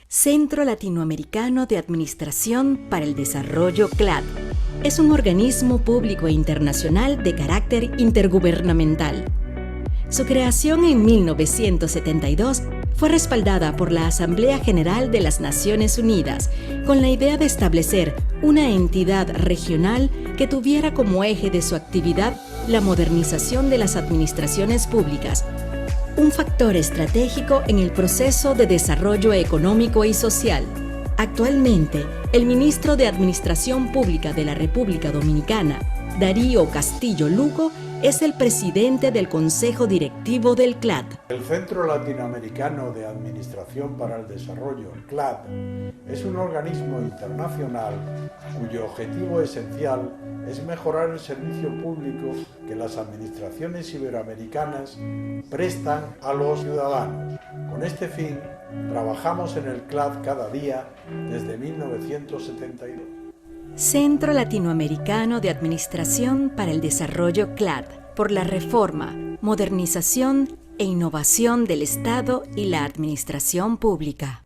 Centro Latinoamericano de Administración para el Desarrollo CLAD. Es un organismo público e internacional de carácter intergubernamental. Su creación en 1972 fue respaldada por la Asamblea General de las Naciones Unidas con la idea de establecer una entidad regional que tuviera como eje de su actividad la modernización de las administraciones públicas, un factor estratégico en el proceso de desarrollo económico y social. Actualmente, el ministro de Administración Pública de la República Dominicana, Darío Castillo Lugo, es el presidente del Consejo Directivo del CLAD. El Centro Latinoamericano de Administración para el Desarrollo, CLAD, es un organismo internacional cuyo objetivo esencial es mejorar el servicio público que las administraciones iberoamericanas prestan a los ciudadanos. Con este fin, trabajamos en el CLAD cada día desde 1972. Centro Latinoamericano de Administración para el Desarrollo CLAD, por la reforma, modernización e innovación del Estado y la administración pública.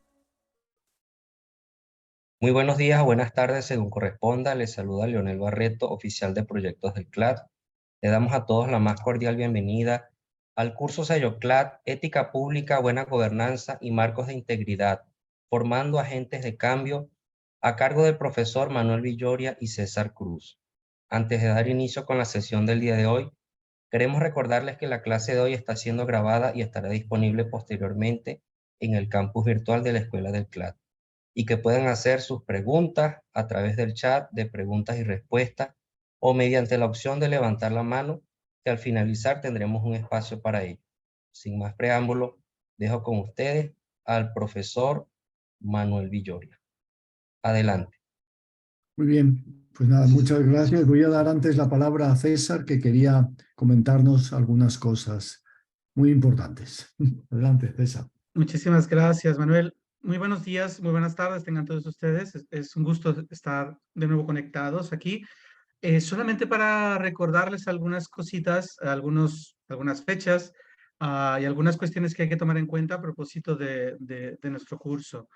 Muy buenos días o buenas tardes, según corresponda. Les saluda Leonel Barreto, oficial de proyectos del CLAD. Le damos a todos la más cordial bienvenida al curso sello CLAD, Ética Pública, Buena Gobernanza y Marcos de Integridad, formando agentes de cambio, a cargo del profesor Manuel Villoria y César Cruz. Antes de dar inicio con la sesión del día de hoy, queremos recordarles que la clase de hoy está siendo grabada y estará disponible posteriormente en el campus virtual de la Escuela del CLAD, y que pueden hacer sus preguntas a través del chat de preguntas y respuestas o mediante la opción de levantar la mano, que al finalizar tendremos un espacio para ello. Sin más preámbulo, dejo con ustedes al profesor Manuel Villoria. Adelante. Muy bien, pues nada, muchas gracias. Voy a dar antes la palabra a César, que quería comentarnos algunas cosas muy importantes. Adelante, César. Muchísimas gracias, Manuel. Muy buenos días, muy buenas tardes tengan todos ustedes. Es un gusto estar de nuevo conectados aquí. Solamente para recordarles algunas cositas, algunas fechas y algunas cuestiones que hay que tomar en cuenta a propósito de nuestro curso.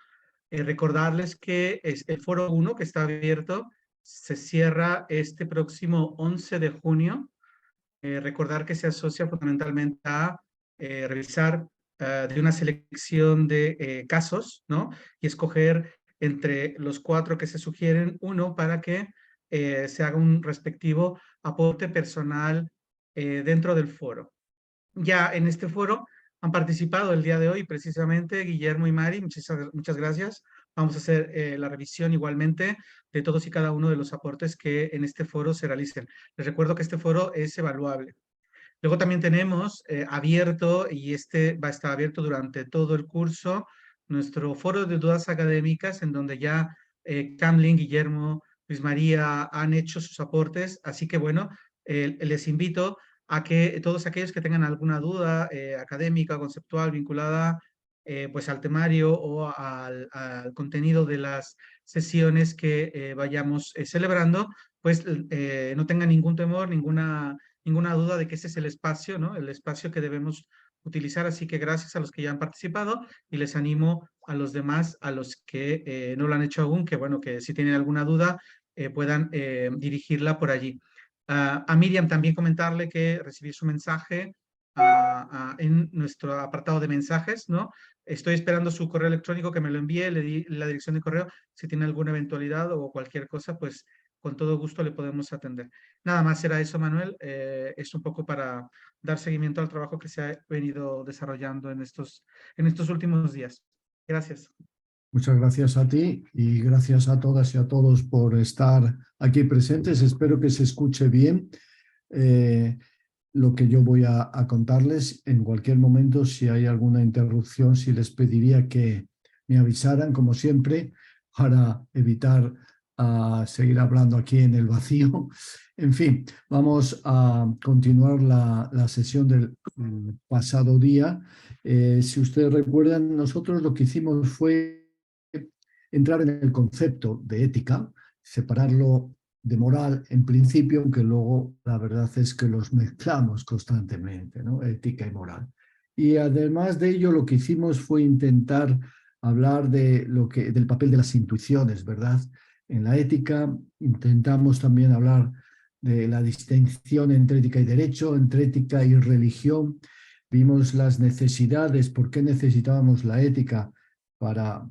Recordarles que es el foro 1 que está abierto, se cierra este próximo 11 de junio. Recordar que se asocia fundamentalmente a revisar de una selección de casos, ¿no? Y escoger entre los 4 que se sugieren uno para que se haga un respectivo aporte personal dentro del foro. Ya en este foro han participado el día de hoy precisamente Guillermo y Mari, muchas gracias. Vamos a hacer la revisión igualmente de todos y cada uno de los aportes que en este foro se realicen. Les recuerdo que este foro es evaluable. Luego también tenemos abierto, y este va a estar abierto durante todo el curso, nuestro foro de dudas académicas, en donde ya Camlin, Guillermo, Luis María han hecho sus aportes. Así que bueno, les invito a que todos aquellos que tengan alguna duda académica, conceptual, vinculada pues al temario o al contenido de las sesiones que vayamos celebrando, pues no tengan ningún temor, ninguna duda de que ese es el espacio, ¿no? El espacio que debemos utilizar. Así que gracias a los que ya han participado y les animo a los demás, a los que no lo han hecho aún, que bueno, que si tienen alguna duda puedan dirigirla por allí. A Miriam también comentarle que recibí su mensaje en nuestro apartado de mensajes, ¿no? Estoy esperando su correo electrónico, que me lo envíe, le di la dirección de correo. Si tiene alguna eventualidad o cualquier cosa, pues con todo gusto le podemos atender. Nada más era eso, Manuel. Es un poco para dar seguimiento al trabajo que se ha venido desarrollando en estos últimos días. Gracias. Muchas gracias a ti y gracias a todas y a todos por estar aquí presentes. Espero que se escuche bien lo que yo voy a contarles. En cualquier momento, si hay alguna interrupción, sí les pediría que me avisaran, como siempre, para evitar seguir hablando aquí en el vacío. En fin, vamos a continuar la sesión del pasado día. Si ustedes recuerdan, nosotros lo que hicimos fue entrar en el concepto de ética, separarlo de moral en principio, aunque luego la verdad es que los mezclamos constantemente, ¿no? Ética y moral. Y además de ello, lo que hicimos fue intentar hablar de del papel de las intuiciones, ¿verdad? En la ética intentamos también hablar de la distinción entre ética y derecho, entre ética y religión. Vimos las necesidades, por qué necesitábamos la ética para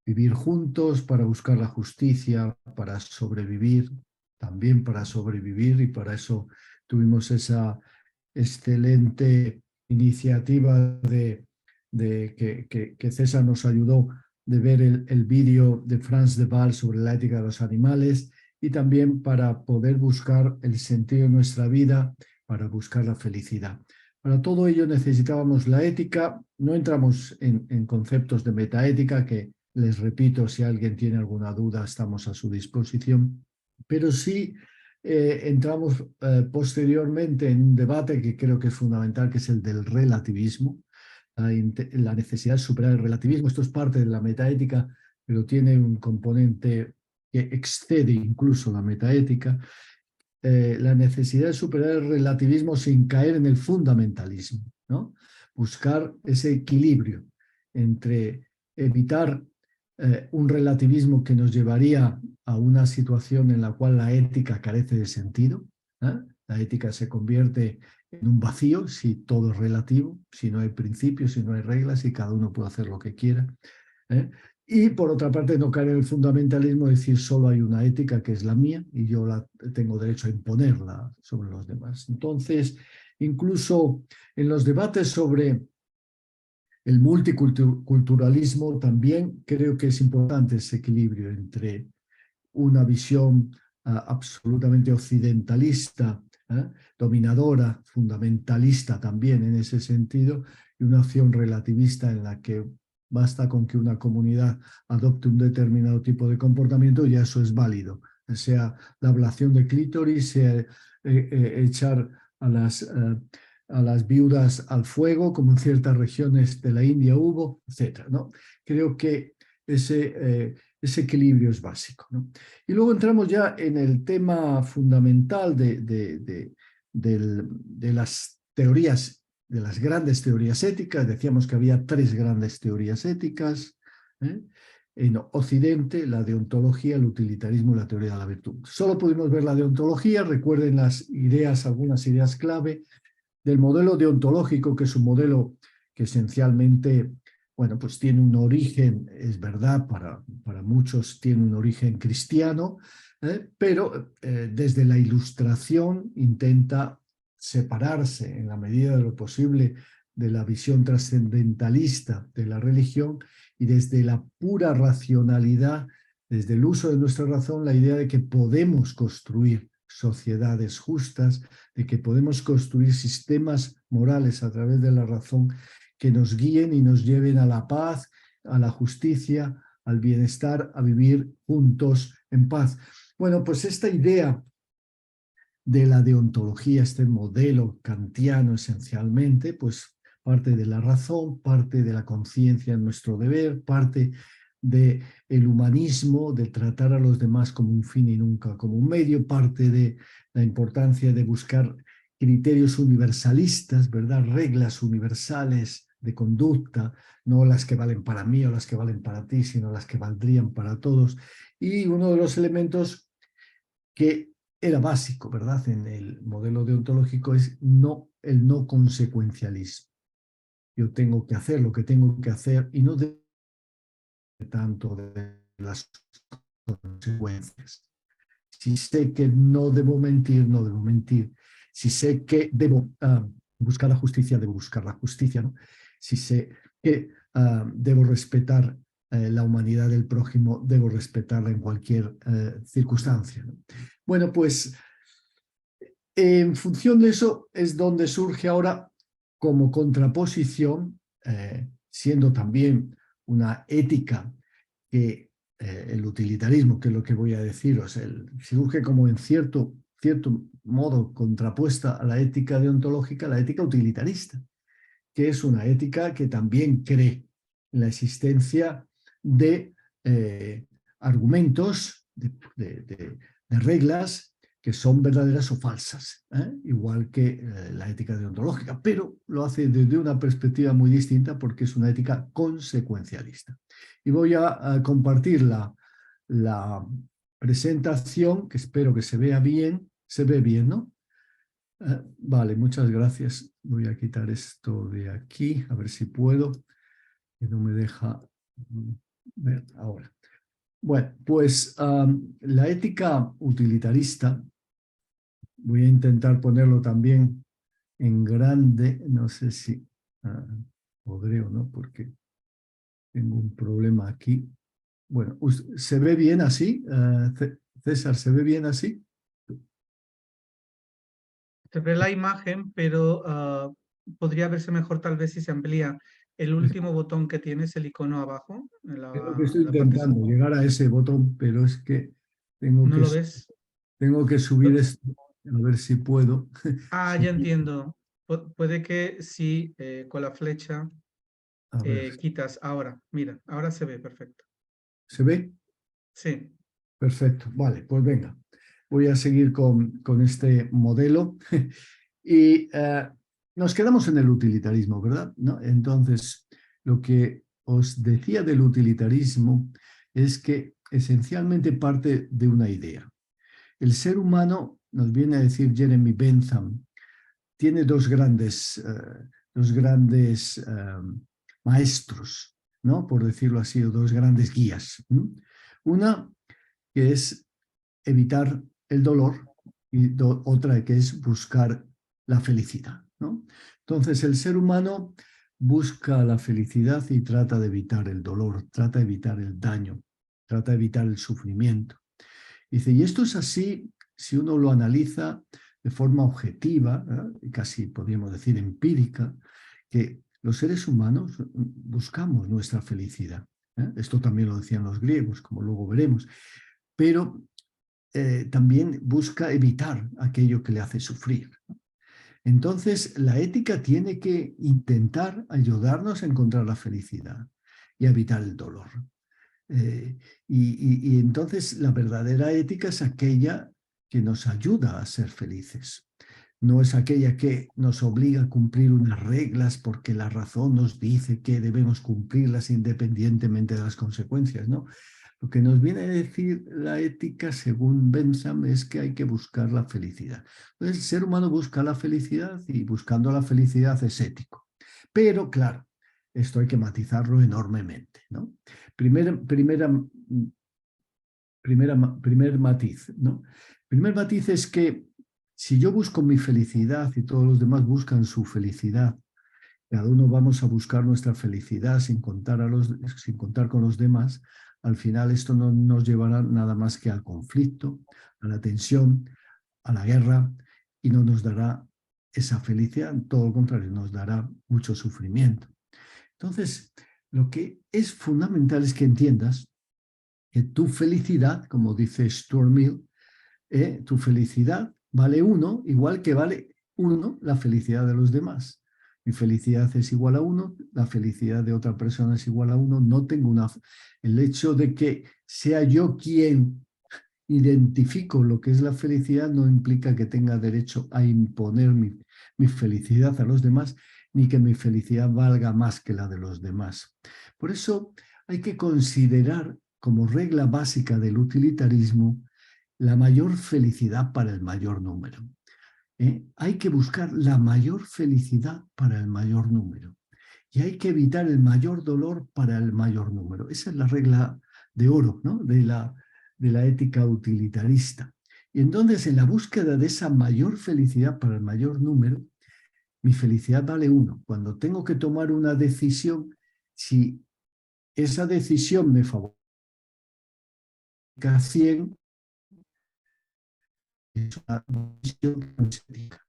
vivir juntos, para buscar la justicia, para sobrevivir, también para sobrevivir, y para eso tuvimos esa excelente iniciativa que César nos ayudó de ver el vídeo de Frans de Waal sobre la ética de los animales, y también para poder buscar el sentido de nuestra vida, para buscar la felicidad. Para todo ello necesitábamos la ética. No entramos en conceptos de metaética, que les repito, si alguien tiene alguna duda estamos a su disposición, pero sí entramos posteriormente en un debate que creo que es fundamental, que es el del relativismo, la necesidad de superar el relativismo. Esto es parte de la metaética, pero tiene un componente que excede incluso la metaética, la necesidad de superar el relativismo sin caer en el fundamentalismo, ¿no? Buscar ese equilibrio entre evitar un relativismo que nos llevaría a una situación en la cual la ética carece de sentido, ¿eh? La ética se convierte en un vacío si todo es relativo, si no hay principios, si no hay reglas y cada uno puede hacer lo que quiera, ¿eh? Y por otra parte no caer en el fundamentalismo, decir solo hay una ética que es la mía y yo tengo derecho a imponerla sobre los demás. Entonces, incluso en los debates sobre el multiculturalismo también creo que es importante ese equilibrio entre una visión absolutamente occidentalista, dominadora, fundamentalista también en ese sentido, y una opción relativista en la que basta con que una comunidad adopte un determinado tipo de comportamiento y ya eso es válido, sea la ablación de clítoris, sea echar a las viudas al fuego, como en ciertas regiones de la India hubo, etc., ¿no? Creo que ese equilibrio es básico, ¿no? Y luego entramos ya en el tema fundamental de las teorías, de las grandes teorías éticas. Decíamos que había 3 grandes teorías éticas, ¿eh? En Occidente, la deontología, el utilitarismo y la teoría de la virtud. Solo pudimos ver la deontología. Recuerden las ideas, algunas ideas clave del modelo deontológico, que es un modelo que esencialmente, bueno, pues tiene un origen, es verdad, para muchos tiene un origen cristiano, pero desde la Ilustración intenta separarse en la medida de lo posible de la visión trascendentalista de la religión, y desde la pura racionalidad, desde el uso de nuestra razón, la idea de que podemos construir sociedades justas, de que podemos construir sistemas morales a través de la razón que nos guíen y nos lleven a la paz, a la justicia, al bienestar, a vivir juntos en paz. Bueno, pues esta idea de la deontología, este modelo kantiano esencialmente, pues parte de la razón, parte de la conciencia en nuestro deber, parte del humanismo, de tratar a los demás como un fin y nunca como un medio, parte de la importancia de buscar criterios universalistas, ¿verdad? Reglas universales de conducta, no las que valen para mí o las que valen para ti, sino las que valdrían para todos. Y uno de los elementos que era básico, ¿verdad?, en el modelo deontológico es el no consecuencialismo. Yo tengo que hacer lo que tengo que hacer y no tanto de las consecuencias. Si sé que no debo mentir, no debo mentir. Si sé que debo buscar la justicia, debo buscar la justicia, ¿no? Si sé que debo respetar la humanidad del prójimo, debo respetarla en cualquier circunstancia, ¿no? Bueno, pues en función de eso es donde surge ahora como contraposición, siendo también una ética que el utilitarismo, que es lo que voy a deciros, surge como en cierto modo contrapuesta a la ética deontológica, la ética utilitarista, que es una ética que también cree en la existencia de argumentos, de reglas que son verdaderas o falsas, igual que la ética deontológica, pero lo hace desde una perspectiva muy distinta porque es una ética consecuencialista. Y voy a compartir la presentación, que espero que se vea bien. Se ve bien, ¿no? Vale, muchas gracias. Voy a quitar esto de aquí, a ver si puedo, que no me deja ver ahora. Bueno, pues la ética utilitarista, voy a intentar ponerlo también en grande, no sé si podré o no, porque tengo un problema aquí. Bueno, ¿se ve bien así? César, ¿se ve bien así? Se ve la imagen, pero podría verse mejor tal vez si se amplía el último botón que tienes, el icono abajo, en Es lo que estoy en la parte intentando, llegar a ese botón, pero es que tengo ¿No que, lo ves? tengo que subir esto, a ver si puedo. Ah, ya entiendo. Puede que sí, con la flecha A ver, quitas. Ahora, mira, ahora se ve perfecto. ¿se ve? Sí. Perfecto, vale, pues venga. Voy a seguir con este modelo. Y nos quedamos en el utilitarismo, ¿verdad? ¿No? Entonces, lo que os decía del utilitarismo es que esencialmente parte de una idea. El ser humano, nos viene a decir Jeremy Bentham, tiene dos grandes maestros, ¿no? Por decirlo así, o dos grandes guías. Una que es evitar el dolor y otra que es buscar la felicidad, ¿no? Entonces el ser humano busca la felicidad y trata de evitar el dolor, trata de evitar el daño, trata de evitar el sufrimiento. Dice, y esto es así si uno lo analiza de forma objetiva, casi podríamos decir empírica, que los seres humanos buscamos nuestra felicidad. Esto también lo decían los griegos, como luego veremos. Pero también busca evitar aquello que le hace sufrir. Entonces, la ética tiene que intentar ayudarnos a encontrar la felicidad y a evitar el dolor. Y entonces la verdadera ética es aquella que nos ayuda a ser felices. No es aquella que nos obliga a cumplir unas reglas porque la razón nos dice que debemos cumplirlas independientemente de las consecuencias, ¿no? Lo que nos viene a decir la ética, según Bentham, es que hay que buscar la felicidad. Entonces, el ser humano busca la felicidad y buscando la felicidad es ético. Pero, claro, esto hay que matizarlo enormemente, ¿no? Primer matiz, ¿no? Primer matiz es que si yo busco mi felicidad y todos los demás buscan su felicidad, cada uno vamos a buscar nuestra felicidad sin contar con los demás, al final esto no nos llevará nada más que al conflicto, a la tensión, a la guerra, y no nos dará esa felicidad, todo lo contrario, nos dará mucho sufrimiento. Entonces, lo que es fundamental es que entiendas que tu felicidad, como dice Stuart Mill, tu felicidad vale 1, igual que vale 1 la felicidad de los demás. Mi felicidad es igual a 1, la felicidad de otra persona es igual a 1. No tengo el hecho de que sea yo quien identifico lo que es la felicidad no implica que tenga derecho a imponer mi felicidad a los demás, ni que mi felicidad valga más que la de los demás. Por eso hay que considerar como regla básica del utilitarismo la mayor felicidad para el mayor número. Hay que buscar la mayor felicidad para el mayor número y hay que evitar el mayor dolor para el mayor número. Esa es la regla de oro, ¿no? de la ética utilitarista. Y entonces, en la búsqueda de esa mayor felicidad para el mayor número, mi felicidad vale 1. Cuando tengo que tomar una decisión, si esa decisión me favorece 100, es una decisión ética.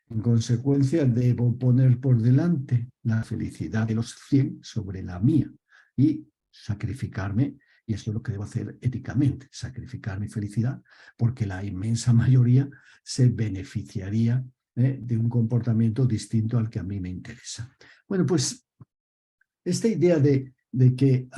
En consecuencia, debo poner por delante la felicidad de los 100 sobre la mía y sacrificarme, y eso es lo que debo hacer éticamente, sacrificar mi felicidad, porque la inmensa mayoría se beneficiaría de un comportamiento distinto al que a mí me interesa. Bueno, pues esta idea de de que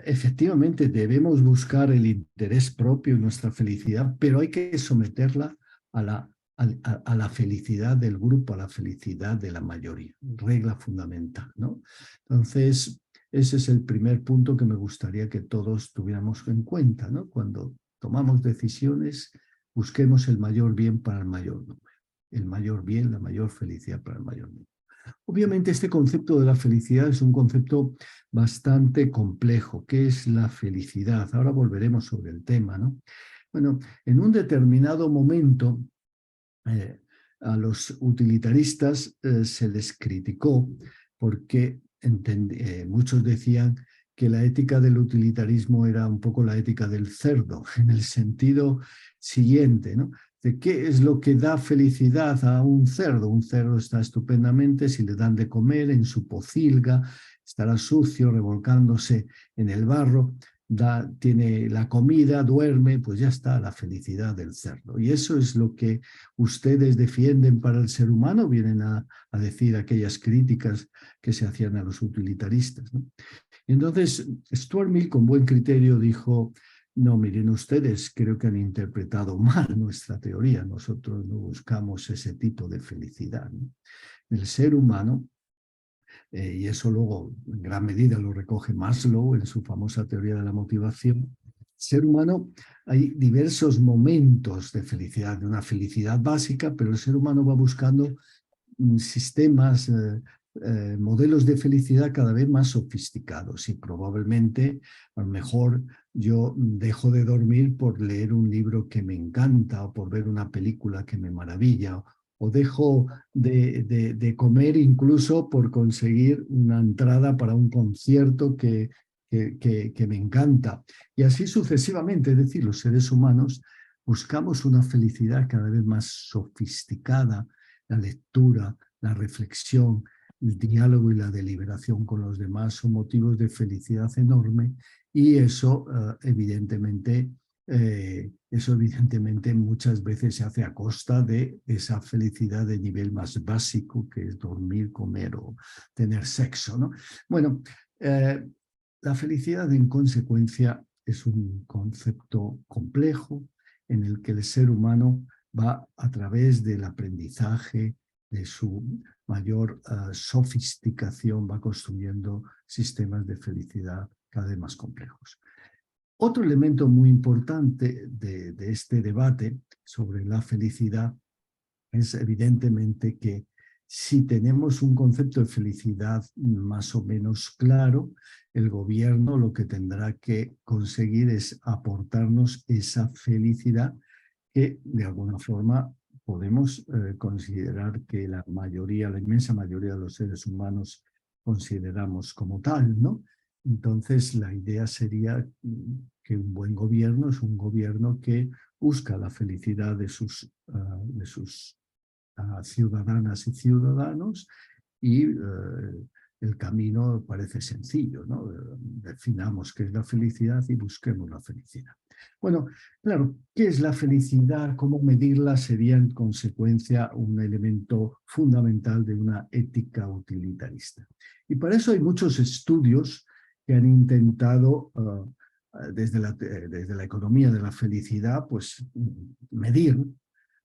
efectivamente debemos buscar el interés propio en nuestra felicidad, pero hay que someterla a la felicidad del grupo, a la felicidad de la mayoría, regla fundamental, ¿no? Entonces, ese es el primer punto que me gustaría que todos tuviéramos en cuenta, ¿no? Cuando tomamos decisiones, busquemos el mayor bien para el mayor número, el mayor bien, la mayor felicidad para el mayor número. Obviamente este concepto de la felicidad es un concepto bastante complejo. ¿Qué es la felicidad? Ahora volveremos sobre el tema, ¿no? Bueno, en un determinado momento a los utilitaristas se les criticó porque muchos decían que la ética del utilitarismo era un poco la ética del cerdo, en el sentido siguiente, ¿no? De qué es lo que da felicidad a un cerdo. Un cerdo está estupendamente si le dan de comer en su pocilga, estará sucio, revolcándose en el barro, tiene la comida, duerme, pues ya está la felicidad del cerdo. Y eso es lo que ustedes defienden para el ser humano, vienen a decir aquellas críticas que se hacían a los utilitaristas, ¿no? Y entonces Stuart Mill, con buen criterio, dijo: no, miren ustedes, creo que han interpretado mal nuestra teoría. Nosotros no buscamos ese tipo de felicidad, ¿no? El ser humano, y eso luego en gran medida lo recoge Maslow en su famosa teoría de la motivación, el ser humano, hay diversos momentos de felicidad, de una felicidad básica, pero el ser humano va buscando sistemas, modelos de felicidad cada vez más sofisticados, y probablemente a lo mejor yo dejo de dormir por leer un libro que me encanta o por ver una película que me maravilla, o dejo de comer incluso por conseguir una entrada para un concierto que me encanta, y así sucesivamente. Es decir, los seres humanos buscamos una felicidad cada vez más sofisticada, la lectura, la reflexión, el diálogo y la deliberación con los demás son motivos de felicidad enorme, y eso evidentemente muchas veces se hace a costa de esa felicidad de nivel más básico, que es dormir, comer o tener sexo, ¿no? Bueno, la felicidad en consecuencia es un concepto complejo en el que el ser humano va a través del aprendizaje, de su mayor sofisticación, va construyendo sistemas de felicidad cada vez más complejos. Otro elemento muy importante de este debate sobre la felicidad es evidentemente que si tenemos un concepto de felicidad más o menos claro, el gobierno lo que tendrá que conseguir es aportarnos esa felicidad que de alguna forma podemos considerar que la inmensa mayoría de los seres humanos consideramos como tal, ¿no? Entonces la idea sería que un buen gobierno es un gobierno que busca la felicidad de sus ciudadanas y ciudadanos, y el camino parece sencillo, ¿no? Definamos qué es la felicidad y busquemos la felicidad. Bueno, claro, ¿qué es la felicidad? ¿Cómo medirla? Sería en consecuencia un elemento fundamental de una ética utilitarista. Y para eso hay muchos estudios que han intentado, desde la economía de la felicidad, pues medir,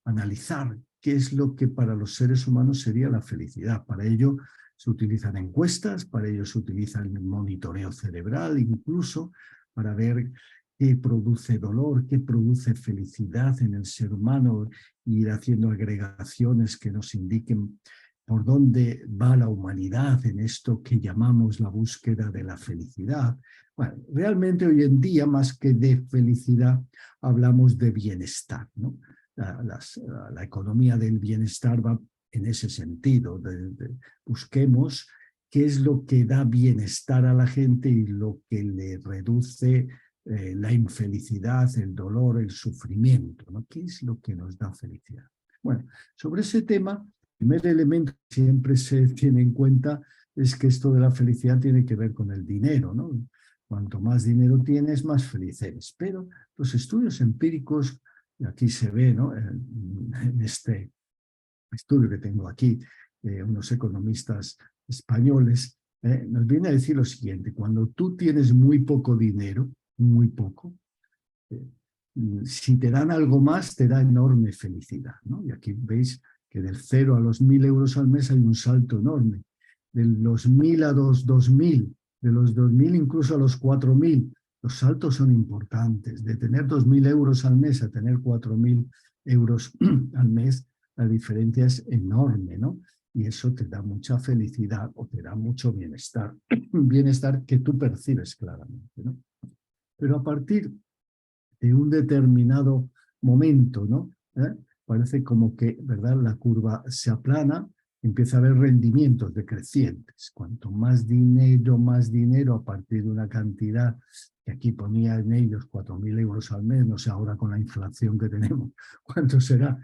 analizar qué es lo que para los seres humanos sería la felicidad. Para ello se utilizan encuestas, para ello se utiliza el monitoreo cerebral, incluso para ver qué produce dolor, qué produce felicidad en el ser humano, ir haciendo agregaciones que nos indiquen por dónde va la humanidad en esto que llamamos la búsqueda de la felicidad. Bueno, realmente hoy en día, más que de felicidad, hablamos de bienestar, ¿no? La economía del bienestar va en ese sentido. Busquemos qué es lo que da bienestar a la gente y lo que le reduce la infelicidad, el dolor, el sufrimiento, ¿no? ¿Qué es lo que nos da felicidad? Bueno, sobre ese tema, el primer elemento que siempre se tiene en cuenta es que esto de la felicidad tiene que ver con el dinero, ¿no? Cuanto más dinero tienes, más feliz eres. Pero los estudios empíricos, aquí se ve, ¿no? En este estudio que tengo aquí, unos economistas españoles nos viene a decir lo siguiente: cuando tú tienes muy poco dinero, muy poco, si te dan algo más, te da enorme felicidad, ¿no? Y aquí veis que del 0 a los 1.000 euros al mes hay un salto enorme. De los 1.000 a los 2.000, de los 2.000 incluso a los 4.000, los saltos son importantes. De tener 2.000 euros al mes a tener 4.000 euros al mes, la diferencia es enorme, ¿no? Y eso te da mucha felicidad o te da mucho bienestar, bienestar que tú percibes claramente, ¿no? Pero a partir de un determinado momento, ¿no? Parece como que, ¿verdad?, la curva se aplana, empieza a haber rendimientos decrecientes. Cuanto más dinero a partir de una cantidad que aquí ponía en ellos 4.000 euros al mes, no sé ahora con la inflación que tenemos cuánto será,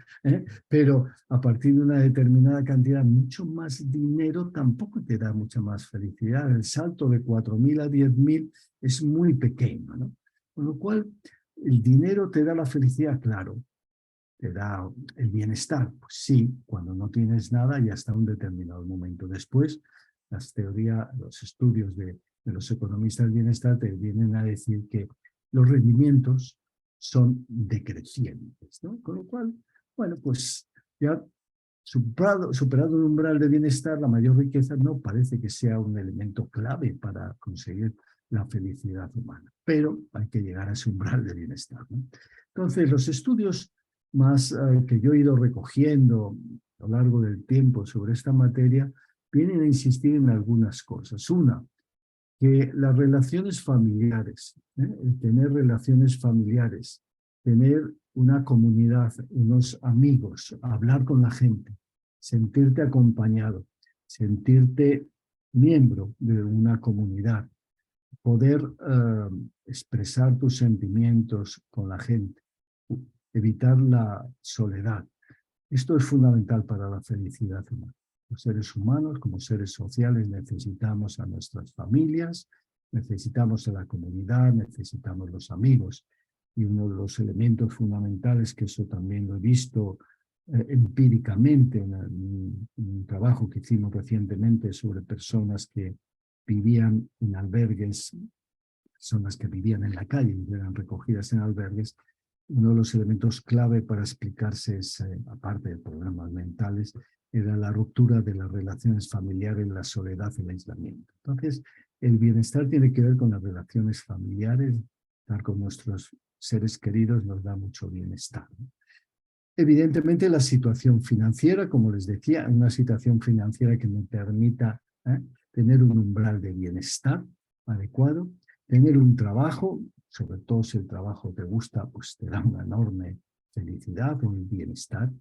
pero a partir de una determinada cantidad, mucho más dinero tampoco te da mucha más felicidad. El salto de 4.000 a 10.000 es muy pequeño, ¿no? Con lo cual, ¿el dinero te da la felicidad? Claro. ¿Te da el bienestar? Pues sí, cuando no tienes nada y hasta un determinado momento. Después, las teorías, los estudios de los economistas del bienestar te vienen a decir que los rendimientos son decrecientes, ¿no? Con lo cual, bueno, pues ya superado un umbral de bienestar, la mayor riqueza no parece que sea un elemento clave para conseguir la felicidad humana, pero hay que llegar a ese umbral de bienestar, ¿no? Entonces, los estudios más que yo he ido recogiendo a lo largo del tiempo sobre esta materia vienen a insistir en algunas cosas. Una, que las relaciones familiares, el tener relaciones familiares, tener una comunidad, unos amigos, hablar con la gente, sentirte acompañado, sentirte miembro de una comunidad, poder expresar tus sentimientos con la gente, evitar la soledad. Esto es fundamental para la felicidad humana. Los seres humanos, como seres sociales, necesitamos a nuestras familias, necesitamos a la comunidad, necesitamos los amigos. Y uno de los elementos fundamentales, que eso también lo he visto empíricamente en un trabajo que hicimos recientemente sobre personas que vivían en albergues, personas que vivían en la calle y eran recogidas en albergues. Uno de los elementos clave para explicarse, aparte de problemas mentales, era la ruptura de las relaciones familiares, la soledad y el aislamiento. Entonces, el bienestar tiene que ver con las relaciones familiares. Estar con nuestros seres queridos nos da mucho bienestar, ¿no? Evidentemente, la situación financiera, como les decía, una situación financiera que me permita tener un umbral de bienestar adecuado, tener un trabajo, sobre todo si el trabajo te gusta, pues te da una enorme felicidad o bienestar.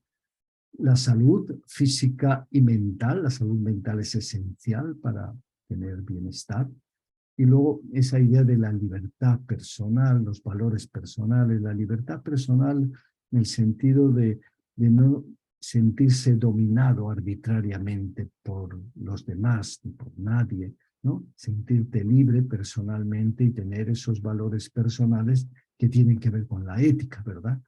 La salud física y mental, la salud mental es esencial para tener bienestar. Y luego esa idea de la libertad personal, los valores personales, la libertad personal en el sentido de no sentirse dominado arbitrariamente por los demás ni por nadie, ¿no? Sentirte libre personalmente y tener esos valores personales que tienen que ver con la ética, ¿verdad?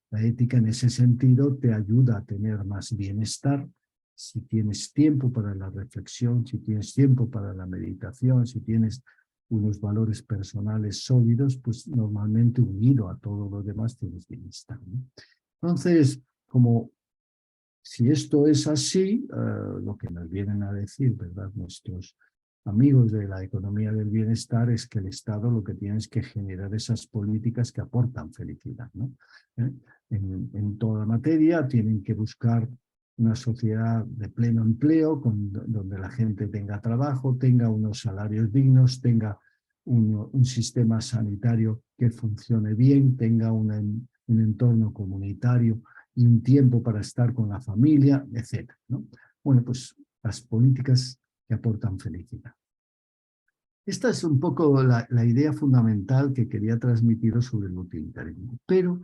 La ética en ese sentido te ayuda a tener más bienestar. Si tienes tiempo para la reflexión, si tienes tiempo para la meditación, si tienes unos valores personales sólidos, pues normalmente unido a todo lo demás tienes bienestar, ¿no? Entonces, como si esto es así, lo que nos vienen a decir, ¿verdad?, nuestros amigos de la economía del bienestar, es que el Estado lo que tiene es que generar esas políticas que aportan felicidad, ¿no? En toda materia tienen que buscar una sociedad de pleno empleo, donde la gente tenga trabajo, tenga unos salarios dignos, tenga un sistema sanitario que funcione bien, tenga un entorno comunitario y un tiempo para estar con la familia, etc., ¿no? Bueno, pues las políticas que aportan felicidad. Esta es un poco la idea fundamental que quería transmitiros sobre el utilitarismo. Pero,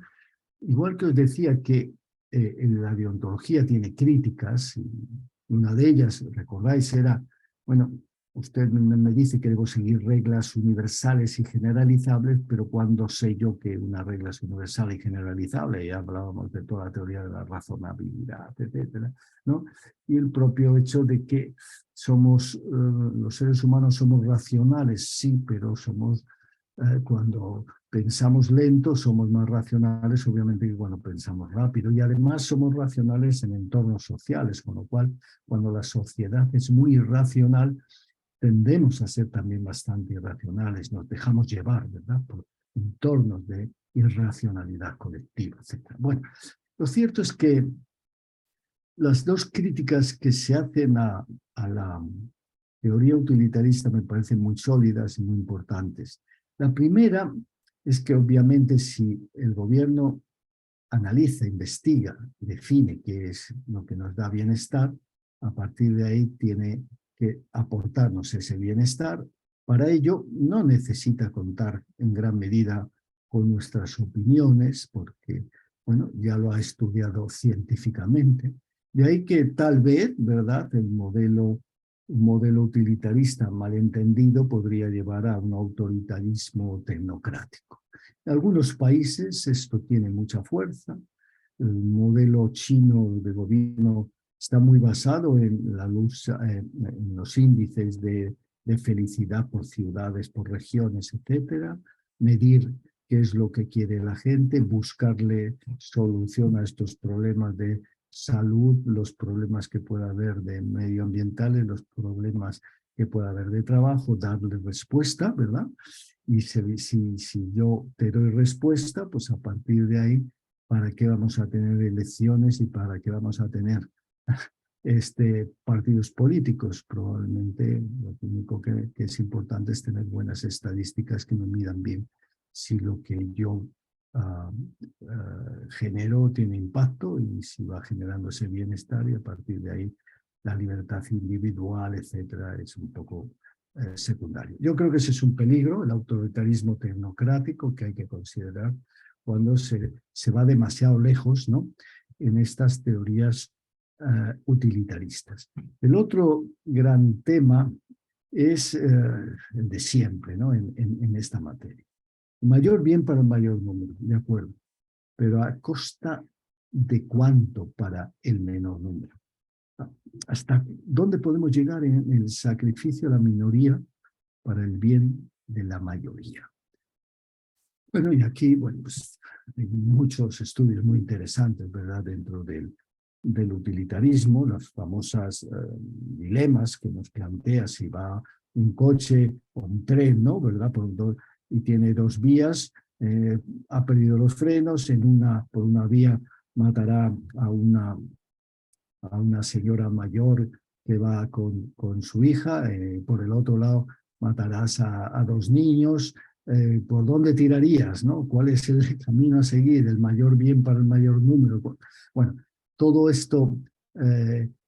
igual que os decía que la deontología tiene críticas, y una de ellas, recordáis, era, bueno, usted me dice que debo seguir reglas universales y generalizables, pero ¿cuándo sé yo que una regla es universal y generalizable? Ya hablábamos de toda la teoría de la razonabilidad, etcétera, ¿no? Y el propio hecho de que somos, los seres humanos somos racionales, sí, pero somos, cuando pensamos lento, somos más racionales, obviamente, que cuando pensamos rápido. Y además somos racionales en entornos sociales, con lo cual, cuando la sociedad es muy irracional, tendemos a ser también bastante irracionales, nos dejamos llevar, ¿verdad?, por entornos de irracionalidad colectiva, etc. Bueno, lo cierto es que las dos críticas que se hacen a la teoría utilitarista me parecen muy sólidas y muy importantes. La primera es que obviamente si el gobierno analiza, investiga, define qué es lo que nos da bienestar, a partir de ahí tiene que aportarnos ese bienestar. Para ello no necesita contar en gran medida con nuestras opiniones, porque bueno, ya lo ha estudiado científicamente. De ahí que tal vez, ¿verdad?, un modelo utilitarista malentendido podría llevar a un autoritarismo tecnocrático. En algunos países esto tiene mucha fuerza. El modelo chino de gobierno está muy basado en en los índices de felicidad por ciudades, por regiones, etcétera, medir qué es lo que quiere la gente, buscarle solución a estos problemas de salud, los problemas que pueda haber de medioambientales, los problemas que pueda haber de trabajo, darle respuesta, ¿verdad? Y si yo te doy respuesta, pues a partir de ahí, ¿para qué vamos a tener elecciones y para qué vamos a tener partidos políticos? Probablemente lo único que es importante es tener buenas estadísticas que me midan bien si lo que yo genero tiene impacto y si va generando ese bienestar, y a partir de ahí la libertad individual, etcétera, es un poco secundario. Yo creo que ese es un peligro, el autoritarismo tecnocrático, que hay que considerar cuando se va demasiado lejos, ¿no?, en estas teorías utilitaristas. El otro gran tema es el de siempre, ¿no?, en esta materia. Mayor bien para el mayor número, de acuerdo, pero ¿a costa de cuánto para el menor número? ¿Hasta dónde podemos llegar en el sacrificio de la minoría para el bien de la mayoría? Bueno, y aquí, bueno, pues hay muchos estudios muy interesantes, ¿verdad?, dentro del utilitarismo, las famosas dilemas que nos plantea si va un coche o un tren, ¿no?, ¿verdad?, y tiene dos vías, ha perdido los frenos, por una vía matará a una señora mayor que va con su hija, por el otro lado matarás a dos niños. ¿Por dónde tirarías, no? ¿Cuál es el camino a seguir? ¿El mayor bien para el mayor número? Bueno, todo esto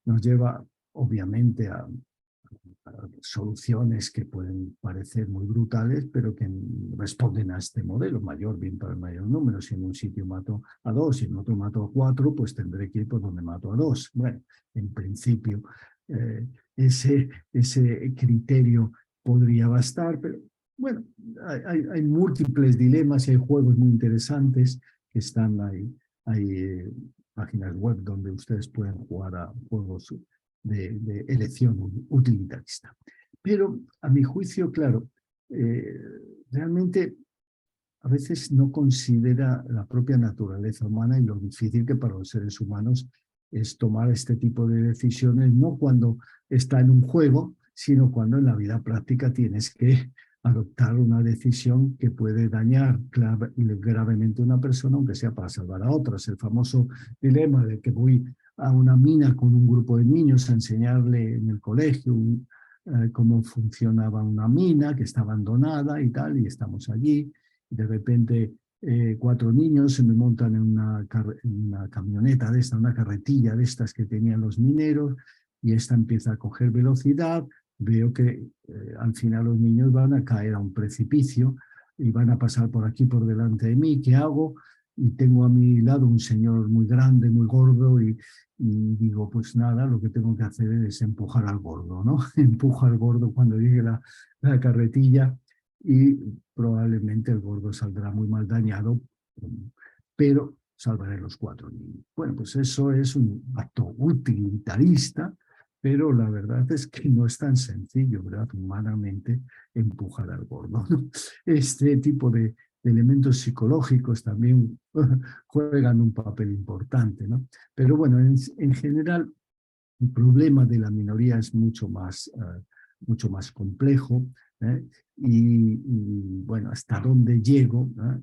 nos lleva obviamente a soluciones que pueden parecer muy brutales, pero que responden a este modelo: mayor bien para el mayor número. Si en un sitio mato a dos y en otro mato a cuatro, pues tendré que ir por donde mato a dos. Bueno, en principio ese criterio podría bastar, pero bueno, hay múltiples dilemas y hay juegos muy interesantes que están ahí. Hay páginas web donde ustedes pueden jugar a juegos de elección utilitarista. Pero a mi juicio, claro, realmente a veces no considera la propia naturaleza humana y lo difícil que para los seres humanos es tomar este tipo de decisiones, no cuando está en un juego, sino cuando en la vida práctica tienes que adoptar una decisión que puede dañar gravemente a una persona, aunque sea para salvar a otras. El famoso dilema de que voy a una mina con un grupo de niños a enseñarle en el colegio cómo funcionaba una mina que está abandonada y tal, y estamos allí. De repente 4 niños se me montan en una camioneta de esta, una carretilla de estas que tenían los mineros, y esta empieza a coger velocidad. Veo que al final los niños van a caer a un precipicio y van a pasar por aquí por delante de mí. ¿Qué hago? y tengo a mi lado un señor muy grande, muy gordo, y digo, pues nada, lo que tengo que hacer es empujar al gordo, ¿no? Empujo al gordo cuando llegue la carretilla y probablemente el gordo saldrá muy mal dañado, pero salvaré los 4 niños. Bueno, pues eso es un acto utilitarista, pero la verdad es que no es tan sencillo, ¿verdad? Humanamente empujar al gordo, ¿no? Este tipo de elementos psicológicos también juegan un papel importante, ¿no? Pero bueno, en general, el problema de la minoría es mucho más complejo, ¿eh? Bueno, hasta dónde llego, ¿eh?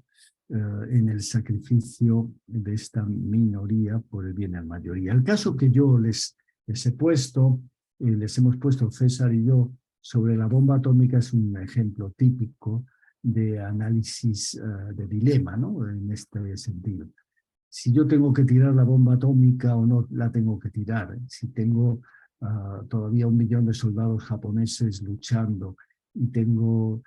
En el sacrificio de esta minoría por el bien de la mayoría. El caso que yo les he puesto, les hemos puesto César y yo, sobre la bomba atómica es un ejemplo típico de análisis de dilema, ¿no? En este sentido. Si yo tengo que tirar la bomba atómica o no la tengo que tirar, si tengo todavía 1 millón de soldados japoneses luchando y tengo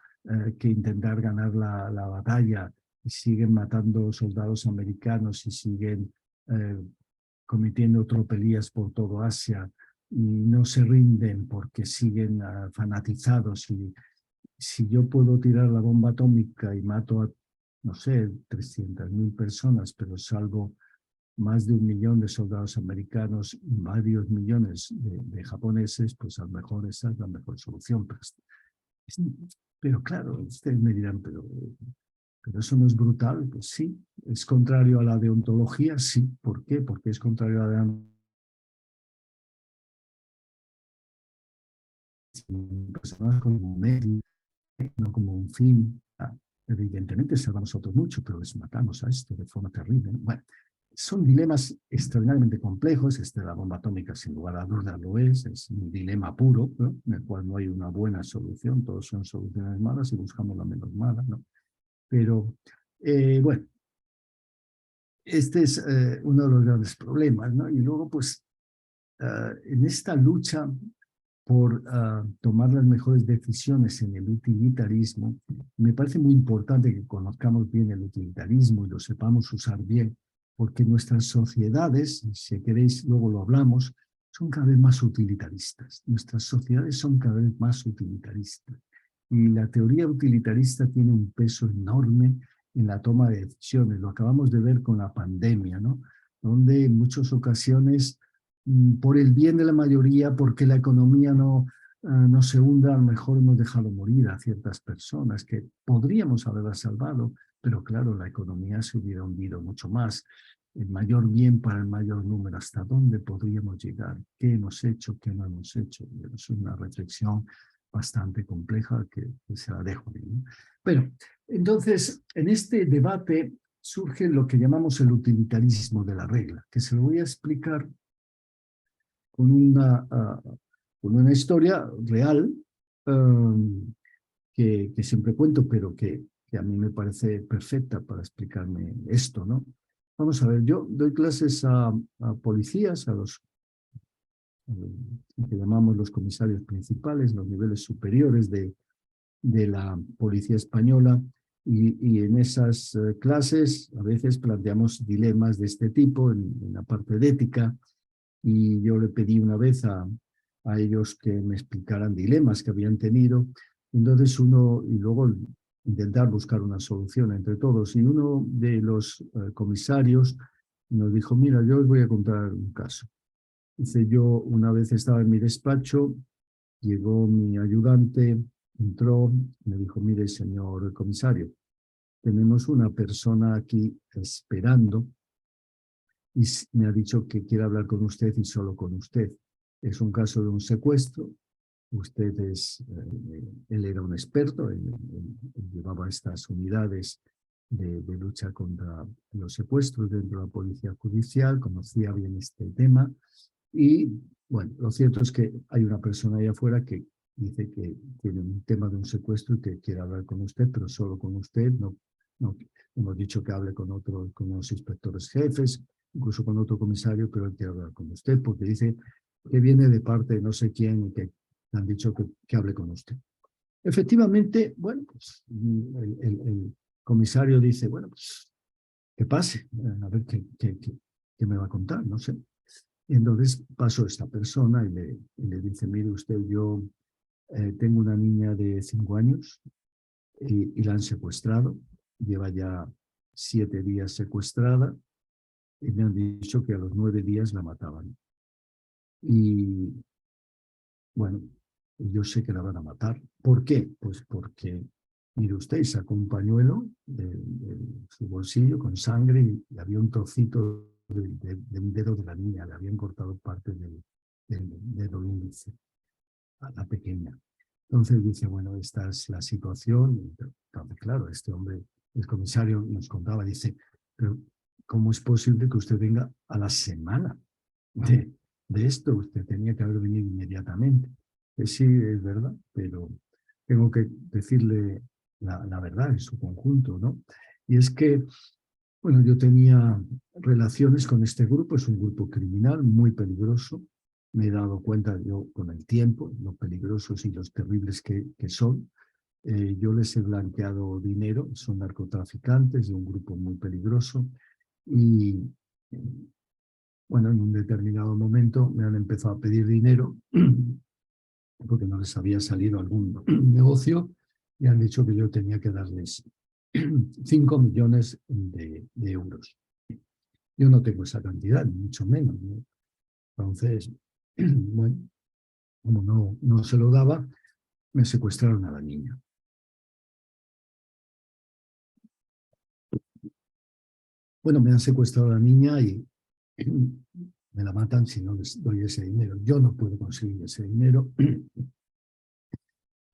que intentar ganar la batalla y siguen matando soldados americanos y siguen cometiendo tropelías por todo Asia y no se rinden porque siguen fanatizados, y si yo puedo tirar la bomba atómica y mato a, no sé, 300.000 personas, pero salvo más de 1 millón de soldados americanos y varios millones de japoneses, pues a lo mejor esa es la mejor solución. Pero claro, ustedes me dirán, pero eso no es brutal. Pues sí, es contrario a la deontología, sí. ¿Por qué? Porque es contrario a la deontología. Personas como un medio, no como un fin. Evidentemente salvamos a otros mucho, pero les matamos a esto de forma terrible. Bueno, son dilemas extraordinariamente complejos. La bomba atómica, sin lugar a dudas, lo es un dilema puro, ¿no? En el cual no hay una buena solución, todos son soluciones malas y buscamos la menos mala, ¿no? Pero, bueno, este es uno de los grandes problemas, ¿no? Y luego, pues, en esta lucha por tomar las mejores decisiones en el utilitarismo, me parece muy importante que conozcamos bien el utilitarismo y lo sepamos usar bien, porque nuestras sociedades, si queréis luego lo hablamos, son cada vez más utilitaristas. Nuestras sociedades son cada vez más utilitaristas. Y la teoría utilitarista tiene un peso enorme en la toma de decisiones. Lo acabamos de ver con la pandemia, ¿no? Donde en muchas ocasiones, por el bien de la mayoría, porque la economía no se hunda, a lo mejor hemos dejado morir a ciertas personas que podríamos haberlas salvado, pero claro, la economía se hubiera hundido mucho más. El mayor bien para el mayor número, ¿hasta dónde podríamos llegar? ¿Qué hemos hecho? ¿Qué no hemos hecho? Es una reflexión bastante compleja que se la dejo ahí, ¿no? Bueno, entonces, en este debate surge lo que llamamos el utilitarismo de la regla, que se lo voy a explicar con una historia real que siempre cuento, pero que a mí me parece perfecta para explicarme esto, ¿no? Vamos a ver, yo doy clases a policías, a los que llamamos los comisarios principales, los niveles superiores de la policía española, y en esas clases a veces planteamos dilemas de este tipo en la parte de ética. Y yo le pedí una vez a ellos que me explicaran dilemas que habían tenido. Entonces y luego intentar buscar una solución entre todos. Y uno de los comisarios nos dijo, mira, yo os voy a contar un caso. Dice, yo una vez estaba en mi despacho, llegó mi ayudante, entró, me dijo, mire, señor comisario, tenemos una persona aquí esperando y me ha dicho que quiere hablar con usted y solo con usted. Es un caso de un secuestro. Él era un experto, él llevaba estas unidades de lucha contra los secuestros dentro de la policía judicial, conocía bien este tema. Y bueno, lo cierto es que hay una persona ahí afuera que dice que tiene un tema de un secuestro y que quiere hablar con usted, pero solo con usted. No, hemos dicho que hable con los inspectores jefes, incluso con otro comisario, pero él quiere hablar con usted porque dice que viene de parte de no sé quién y que han dicho que hable con usted. Efectivamente, bueno, pues el comisario dice, bueno, pues que pase, a ver qué me va a contar, no sé. Y entonces pasó esta persona y le dice, mire usted, yo tengo una niña de 5 años y la han secuestrado, lleva ya 7 días secuestrada y me han dicho que a los 9 días la mataban. Y bueno, yo sé que la van a matar. ¿Por qué? Pues porque, mire usted, sacó un pañuelo de su bolsillo con sangre y había un trocito de un dedo de la niña, le habían cortado parte del dedo índice a la pequeña. Entonces dice, bueno, esta es la situación. Entonces, claro, este hombre, el comisario nos contaba, dice, pero ¿cómo es posible que usted venga a la semana de esto? Usted tenía que haber venido inmediatamente. Sí, es verdad, pero tengo que decirle la verdad en su conjunto, ¿no? Y es que, bueno, yo tenía relaciones con este grupo, es un grupo criminal muy peligroso. Me he dado cuenta yo con el tiempo, lo peligrosos y los terribles que son. Yo les he blanqueado dinero, son narcotraficantes de un grupo muy peligroso y, bueno, en un determinado momento me han empezado a pedir dinero porque no les había salido algún negocio y han dicho que yo tenía que darles 5 millones de euros. Yo no tengo esa cantidad, ni mucho menos, ¿no? Entonces, bueno, como no se lo daba, me secuestraron a la niña. Bueno, me han secuestrado a la niña y me la matan si no les doy ese dinero. Yo no puedo conseguir ese dinero.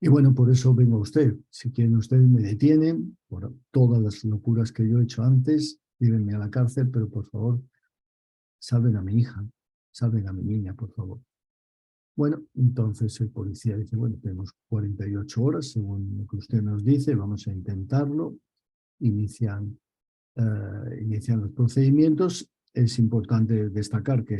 Y bueno, por eso vengo a usted. Si quieren ustedes me detienen por todas las locuras que yo he hecho antes, llévenme a la cárcel, pero por favor, salven a mi hija, salven a mi niña, por favor. Bueno, entonces el policía dice, bueno, tenemos 48 horas, según lo que usted nos dice, vamos a intentarlo. Inician los procedimientos. Es importante destacar que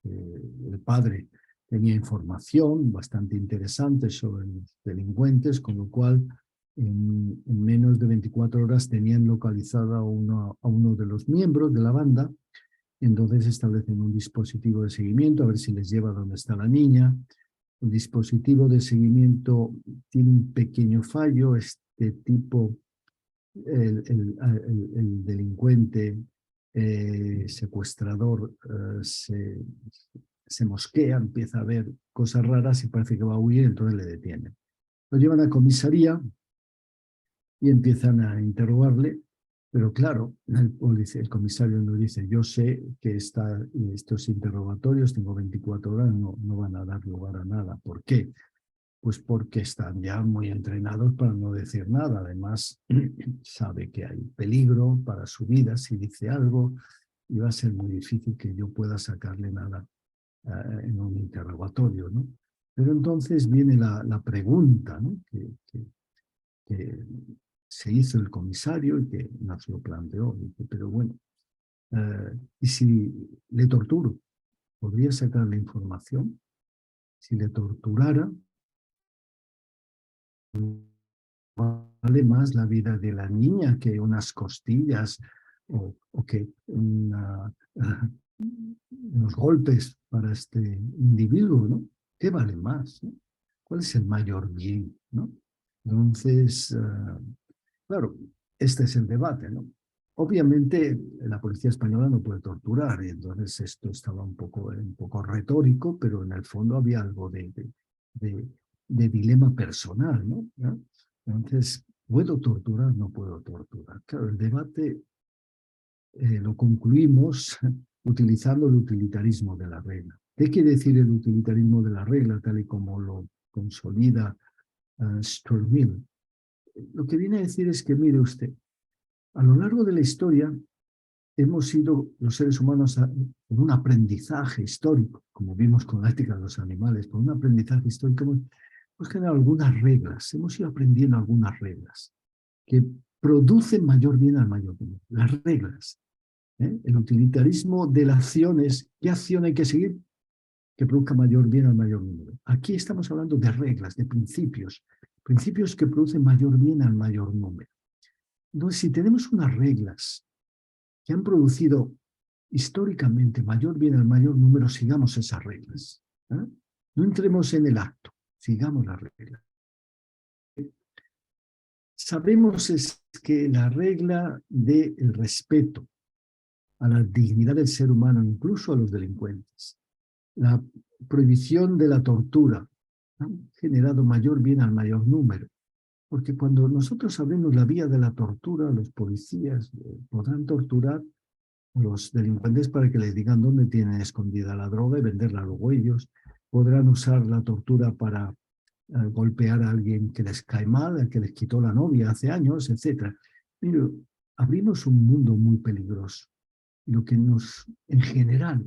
el padre tenía información bastante interesante sobre los delincuentes, con lo cual en menos de 24 horas tenían localizada a uno de los miembros de la banda. Entonces establecen un dispositivo de seguimiento a ver si les lleva donde está la niña. El dispositivo de seguimiento tiene un pequeño fallo. Este tipo, el delincuente secuestrador se mosquea, empieza a ver cosas raras y parece que va a huir, entonces le detienen. Lo llevan a comisaría y empiezan a interrogarle, pero claro, el comisario nos dice, yo sé que estos interrogatorios, tengo 24 horas, no van a dar lugar a nada. ¿Por qué? Pues porque están ya muy entrenados para no decir nada. Además, sabe que hay peligro para su vida si dice algo y va a ser muy difícil que yo pueda sacarle nada en un interrogatorio, ¿no? Pero entonces viene la pregunta, ¿no? que se hizo el comisario y que nos lo planteó. Dice, pero bueno, ¿y si le torturo? ¿Podría sacarle información? Si le torturara, vale más la vida de la niña que unas costillas o que unos golpes para este individuo, ¿no? ¿Qué vale más? ¿No? ¿Cuál es el mayor bien? ¿No? Entonces, claro, este es el debate, ¿no? Obviamente la policía española no puede torturar y entonces esto estaba un poco retórico, pero en el fondo había algo de dilema personal, ¿no? Entonces, ¿puedo torturar? No puedo torturar. Claro, el debate lo concluimos utilizando el utilitarismo de la regla. ¿Qué quiere decir el utilitarismo de la regla, tal y como lo consolida Stuart Mill? Lo que viene a decir es que, mire usted, a lo largo de la historia hemos ido los seres humanos por un aprendizaje histórico, como vimos con la ética de los animales, por un aprendizaje histórico hemos generado algunas reglas, hemos ido aprendiendo algunas reglas que producen mayor bien al mayor bien. Las reglas. El utilitarismo de la acción es ¿qué acción hay que seguir que produzca mayor bien al mayor número? Aquí estamos hablando de reglas, de principios que producen mayor bien al mayor número. Entonces, si tenemos unas reglas que han producido históricamente mayor bien al mayor número, sigamos esas reglas. No entremos en el acto, sigamos las reglas. Sabemos es que la regla del respeto a la dignidad del ser humano, incluso a los delincuentes, la prohibición de la tortura, han generado mayor bien al mayor número. Porque cuando nosotros abrimos la vía de la tortura, los policías podrán torturar a los delincuentes para que les digan dónde tienen escondida la droga y venderla luego ellos. Podrán usar la tortura para golpear a alguien que les cae mal, al que les quitó la novia hace años, etc. Mire, abrimos un mundo muy peligroso. Lo que en general,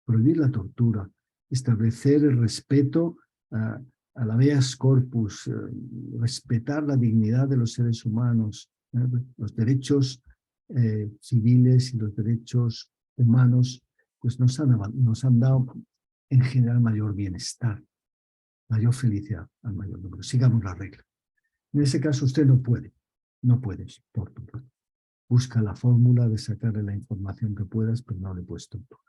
prohibir la tortura, establecer el respeto a la habeas corpus, respetar la dignidad de los seres humanos, los derechos civiles y los derechos humanos, pues nos han dado en general mayor bienestar, mayor felicidad al mayor número. Sigamos la regla. En ese caso usted no puede torturar. Busca la fórmula de sacarle la información que puedas, pero no le puedes torturar.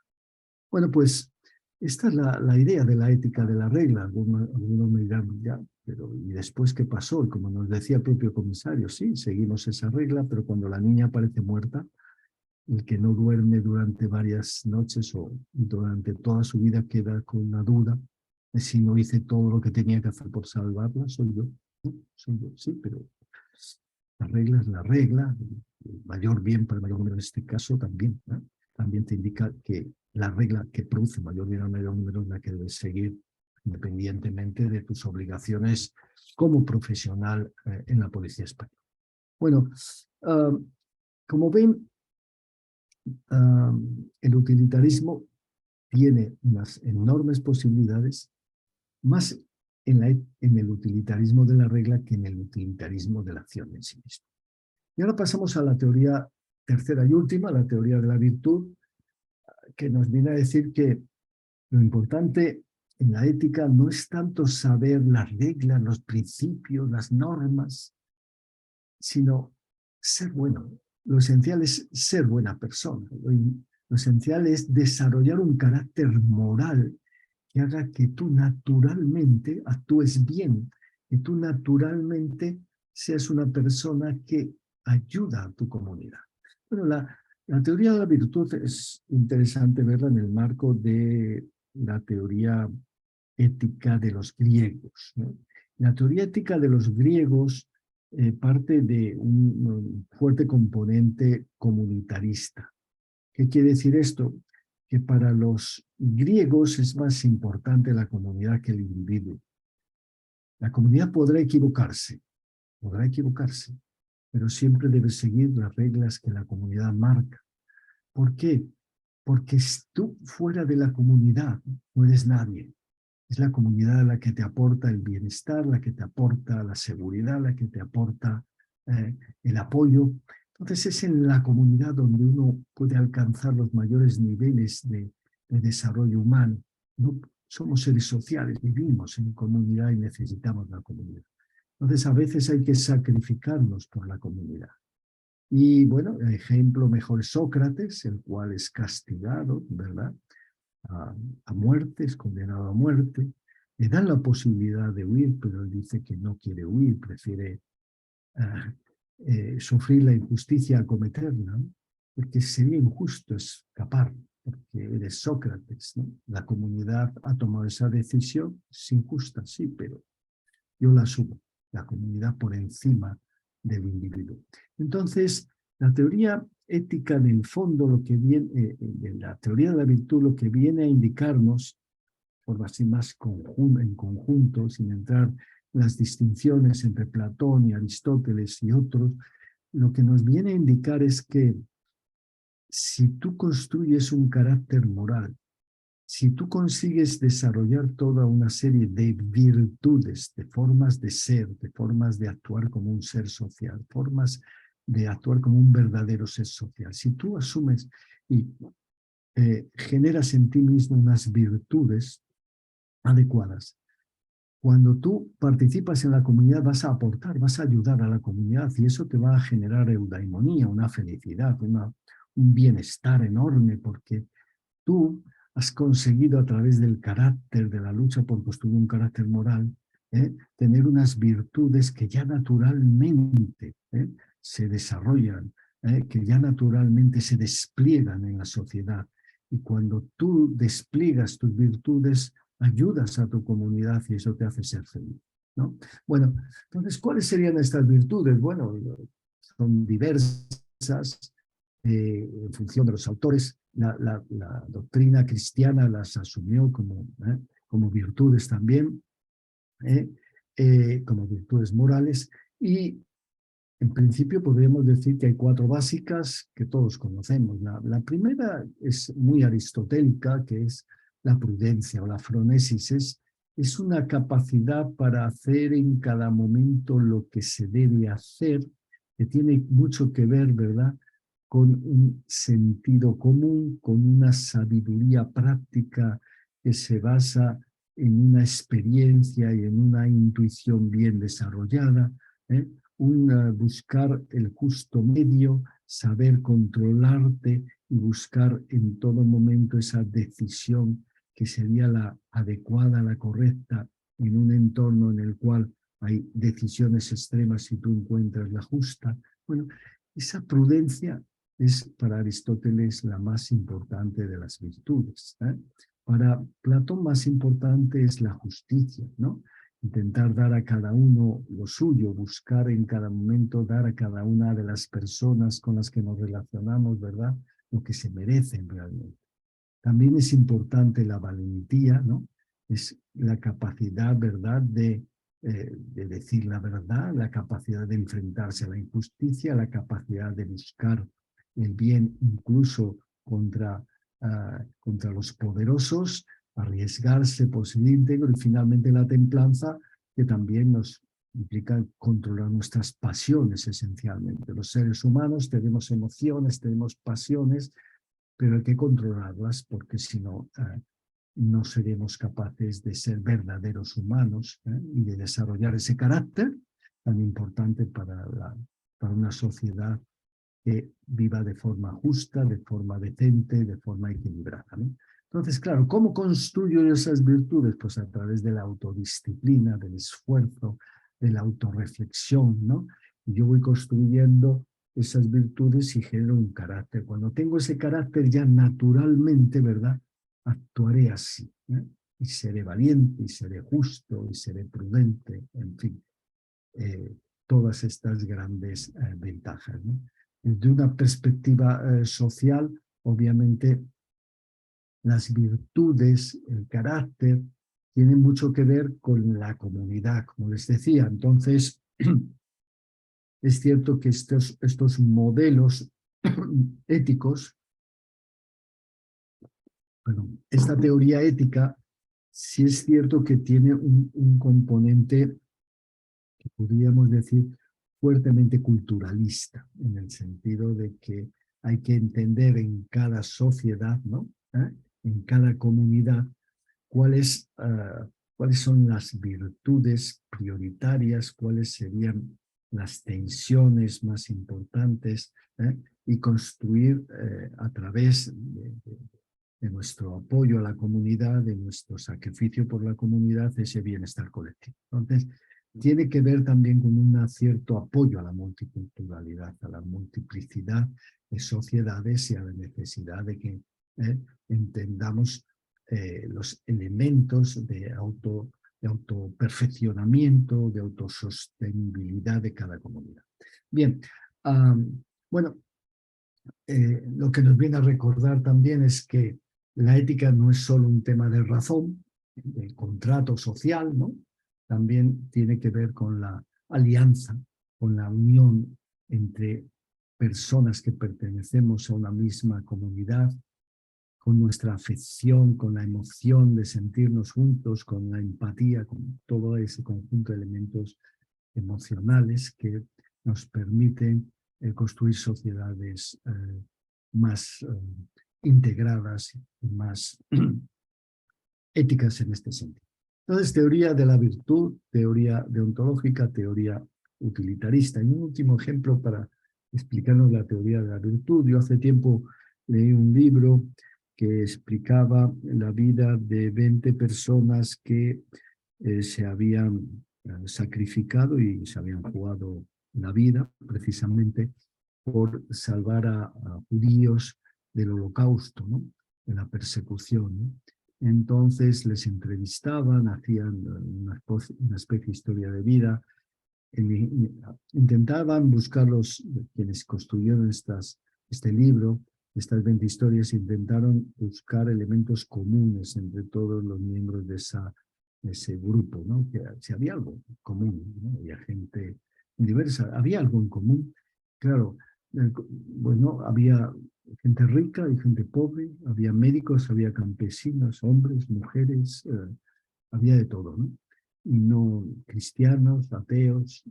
Bueno, pues esta es la idea de la ética de la regla. Algunos me dirán, ya, pero ¿y después qué pasó? Y como nos decía el propio comisario, sí, seguimos esa regla, pero cuando la niña aparece muerta, el que no duerme durante varias noches o durante toda su vida queda con la duda de si no hice todo lo que tenía que hacer por salvarla, soy yo. ¿No? Soy yo, sí, pero la regla es la regla. El mayor bien para el mayor número en este caso también, ¿no? También te indica que la regla que produce mayor bien al mayor número es la que debes seguir independientemente de tus obligaciones como profesional en la policía española. Bueno, como ven, el utilitarismo tiene unas enormes posibilidades, más en el utilitarismo de la regla que en el utilitarismo de la acción en sí misma. Y ahora pasamos a la teoría tercera y última, la teoría de la virtud, que nos viene a decir que lo importante en la ética no es tanto saber las reglas, los principios, las normas, sino ser bueno. Lo esencial es ser buena persona. Lo esencial es desarrollar un carácter moral que haga que tú naturalmente actúes bien, que tú naturalmente seas una persona que ayuda a tu comunidad. Bueno, la teoría de la virtud es interesante verla en el marco de la teoría ética de los griegos, ¿no? La teoría ética de los griegos parte de un fuerte componente comunitarista. ¿Qué quiere decir esto? Que para los griegos es más importante la comunidad que el individuo. La comunidad podrá equivocarse, pero siempre debe seguir las reglas que la comunidad marca. ¿Por qué? Porque tú fuera de la comunidad no eres nadie. Es la comunidad la que te aporta el bienestar, la que te aporta la seguridad, la que te aporta el apoyo. Entonces es en la comunidad donde uno puede alcanzar los mayores niveles de desarrollo humano. No somos seres sociales, vivimos en comunidad y necesitamos la comunidad. Entonces a veces hay que sacrificarnos por la comunidad. Y bueno, el ejemplo mejor es Sócrates, el cual es castigado, ¿verdad? A muerte, es condenado a muerte. Le dan la posibilidad de huir, pero él dice que no quiere huir, prefiere sufrir la injusticia a cometerla, ¿no? Porque sería injusto escapar, porque eres Sócrates, ¿no? La comunidad ha tomado esa decisión, es injusta, sí, pero yo la asumo, la comunidad por encima del individuo. Entonces, la teoría ética, en el fondo, lo que viene, la teoría de la virtud, lo que viene a indicarnos, por así más en conjunto, sin entrar en las distinciones entre Platón y Aristóteles y otros, lo que nos viene a indicar es que si tú construyes un carácter moral, si tú consigues desarrollar toda una serie de virtudes, de formas de ser, de formas de actuar como un ser social, formas de actuar como un verdadero ser social, si tú asumes y generas en ti mismo unas virtudes adecuadas, cuando tú participas en la comunidad vas a aportar, vas a ayudar a la comunidad y eso te va a generar eudaimonía, una felicidad, un bienestar enorme porque tú has conseguido a través del carácter, de la lucha por construir un carácter moral, tener unas virtudes que ya naturalmente se desarrollan, que ya naturalmente se despliegan en la sociedad. Y cuando tú despliegas tus virtudes, ayudas a tu comunidad y eso te hace ser feliz, ¿no? Bueno, entonces, ¿cuáles serían estas virtudes? Bueno, son diversas en función de los autores. La doctrina cristiana las asumió como virtudes también, como virtudes morales, y en principio podríamos decir que hay 4 básicas que todos conocemos. La primera es muy aristotélica, que es la prudencia o la phronesis. Es una capacidad para hacer en cada momento lo que se debe hacer, que tiene mucho que ver, ¿verdad?, con un sentido común, con una sabiduría práctica que se basa en una experiencia y en una intuición bien desarrollada, buscar el justo medio, saber controlarte y buscar en todo momento esa decisión que sería la adecuada, la correcta, en un entorno en el cual hay decisiones extremas y tú encuentras la justa. Bueno, esa prudencia es para Aristóteles la más importante de las virtudes. Para Platón más importante es la justicia, ¿no? Intentar dar a cada uno lo suyo, buscar en cada momento dar a cada una de las personas con las que nos relacionamos, ¿verdad?, lo que se merecen realmente. También es importante la valentía, ¿no? Es la capacidad, ¿verdad?, de decir la verdad, la capacidad de enfrentarse a la injusticia, la capacidad de buscar el bien incluso contra los poderosos, arriesgarse por ser íntegro, y finalmente la templanza, que también nos implica controlar nuestras pasiones esencialmente. Los seres humanos tenemos emociones, tenemos pasiones, pero hay que controlarlas porque si no, no seremos capaces de ser verdaderos humanos y de desarrollar ese carácter tan importante para una sociedad que viva de forma justa, de forma decente, de forma equilibrada, ¿no? Entonces, claro, ¿cómo construyo yo esas virtudes? Pues a través de la autodisciplina, del esfuerzo, de la autorreflexión, ¿no? Y yo voy construyendo esas virtudes y genero un carácter. Cuando tengo ese carácter ya naturalmente, ¿verdad?, actuaré así, y seré valiente, y seré justo, y seré prudente, en fin, todas estas grandes ventajas, ¿no? Desde una perspectiva social, obviamente, las virtudes, el carácter, tienen mucho que ver con la comunidad, como les decía. Entonces, es cierto que estos modelos éticos, bueno, esta teoría ética, sí es cierto que tiene un componente que podríamos decir fuertemente culturalista, en el sentido de que hay que entender en cada sociedad, ¿no?, en cada comunidad, cuáles son las virtudes prioritarias, cuáles serían las tensiones más importantes, y construir a través de nuestro apoyo a la comunidad, de nuestro sacrificio por la comunidad, ese bienestar colectivo. Entonces, tiene que ver también con un cierto apoyo a la multiculturalidad, a la multiplicidad de sociedades y a la necesidad de que entendamos los elementos de autoperfeccionamiento, de autosostenibilidad de cada comunidad. Bien, bueno, lo que nos viene a recordar también es que la ética no es solo un tema de razón, de contrato social, ¿no? También tiene que ver con la alianza, con la unión entre personas que pertenecemos a una misma comunidad, con nuestra afección, con la emoción de sentirnos juntos, con la empatía, con todo ese conjunto de elementos emocionales que nos permiten construir sociedades más integradas y más éticas en este sentido. Entonces, teoría de la virtud, teoría deontológica, teoría utilitarista. Y un último ejemplo para explicarnos la teoría de la virtud. Yo hace tiempo leí un libro que explicaba la vida de 20 personas que se habían sacrificado y se habían jugado la vida precisamente por salvar a judíos del holocausto, ¿no? De la persecución, ¿no? Entonces les entrevistaban, hacían una especie de historia de vida, intentaban buscar quienes construyeron este libro, estas 20 historias, intentaron buscar elementos comunes entre todos los miembros de ese grupo, ¿no? Que si había algo común, ¿no? Había gente diversa, había algo en común. Claro, bueno, había gente rica y gente pobre, había médicos, había campesinos, hombres, mujeres, había de todo, ¿no? Y no cristianos, ateos,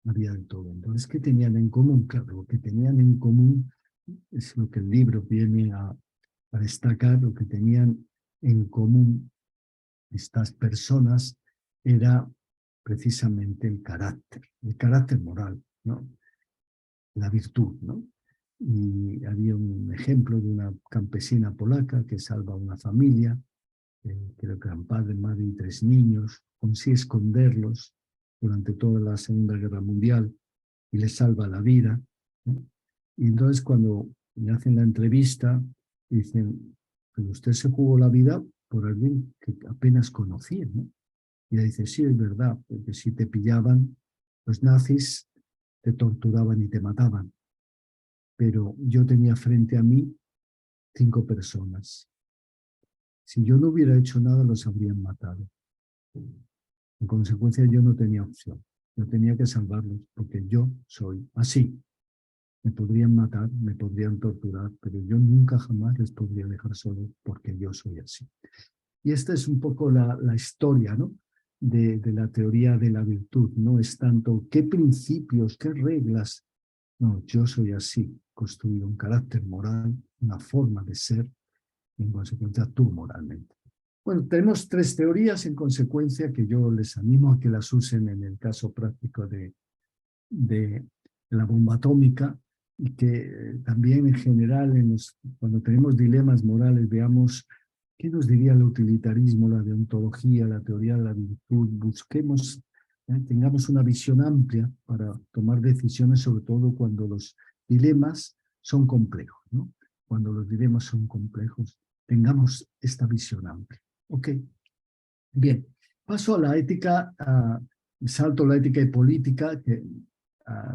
había de todo. Entonces, ¿qué tenían en común? Claro, lo que tenían en común es lo que el libro viene a destacar, lo que tenían en común estas personas era precisamente el carácter moral, ¿no? La virtud, ¿no? Y había un ejemplo de una campesina polaca que salva a una familia, creo que eran padre, madre y 3 niños, consigue esconderlos durante toda la Segunda Guerra Mundial y les salva la vida, ¿no? Y entonces cuando le hacen la entrevista, dicen, pero usted se jugó la vida por alguien que apenas conocía, ¿no? Y le dice, sí, es verdad, porque si te pillaban, los nazis te torturaban y te mataban. Pero yo tenía frente a mí 5 personas. Si yo no hubiera hecho nada, los habrían matado. En consecuencia, yo no tenía opción. Yo tenía que salvarlos, porque yo soy así. Me podrían matar, me podrían torturar, pero yo nunca jamás les podría dejar solos, porque yo soy así. Y esta es un poco la historia, ¿no? de la teoría de la virtud. No es tanto qué principios, qué reglas. No, yo soy así, construido un carácter moral, una forma de ser, y en consecuencia tú moralmente. Bueno, tenemos 3 teorías en consecuencia que yo les animo a que las usen en el caso práctico de la bomba atómica y que también en general cuando tenemos dilemas morales veamos qué nos diría el utilitarismo, la deontología, la teoría de la virtud. Busquemos, tengamos una visión amplia para tomar decisiones, sobre todo cuando los dilemas son complejos, ¿no? Cuando los dilemas son complejos, tengamos esta visión amplia. Ok, bien. Paso a la ética, salto la ética y política, que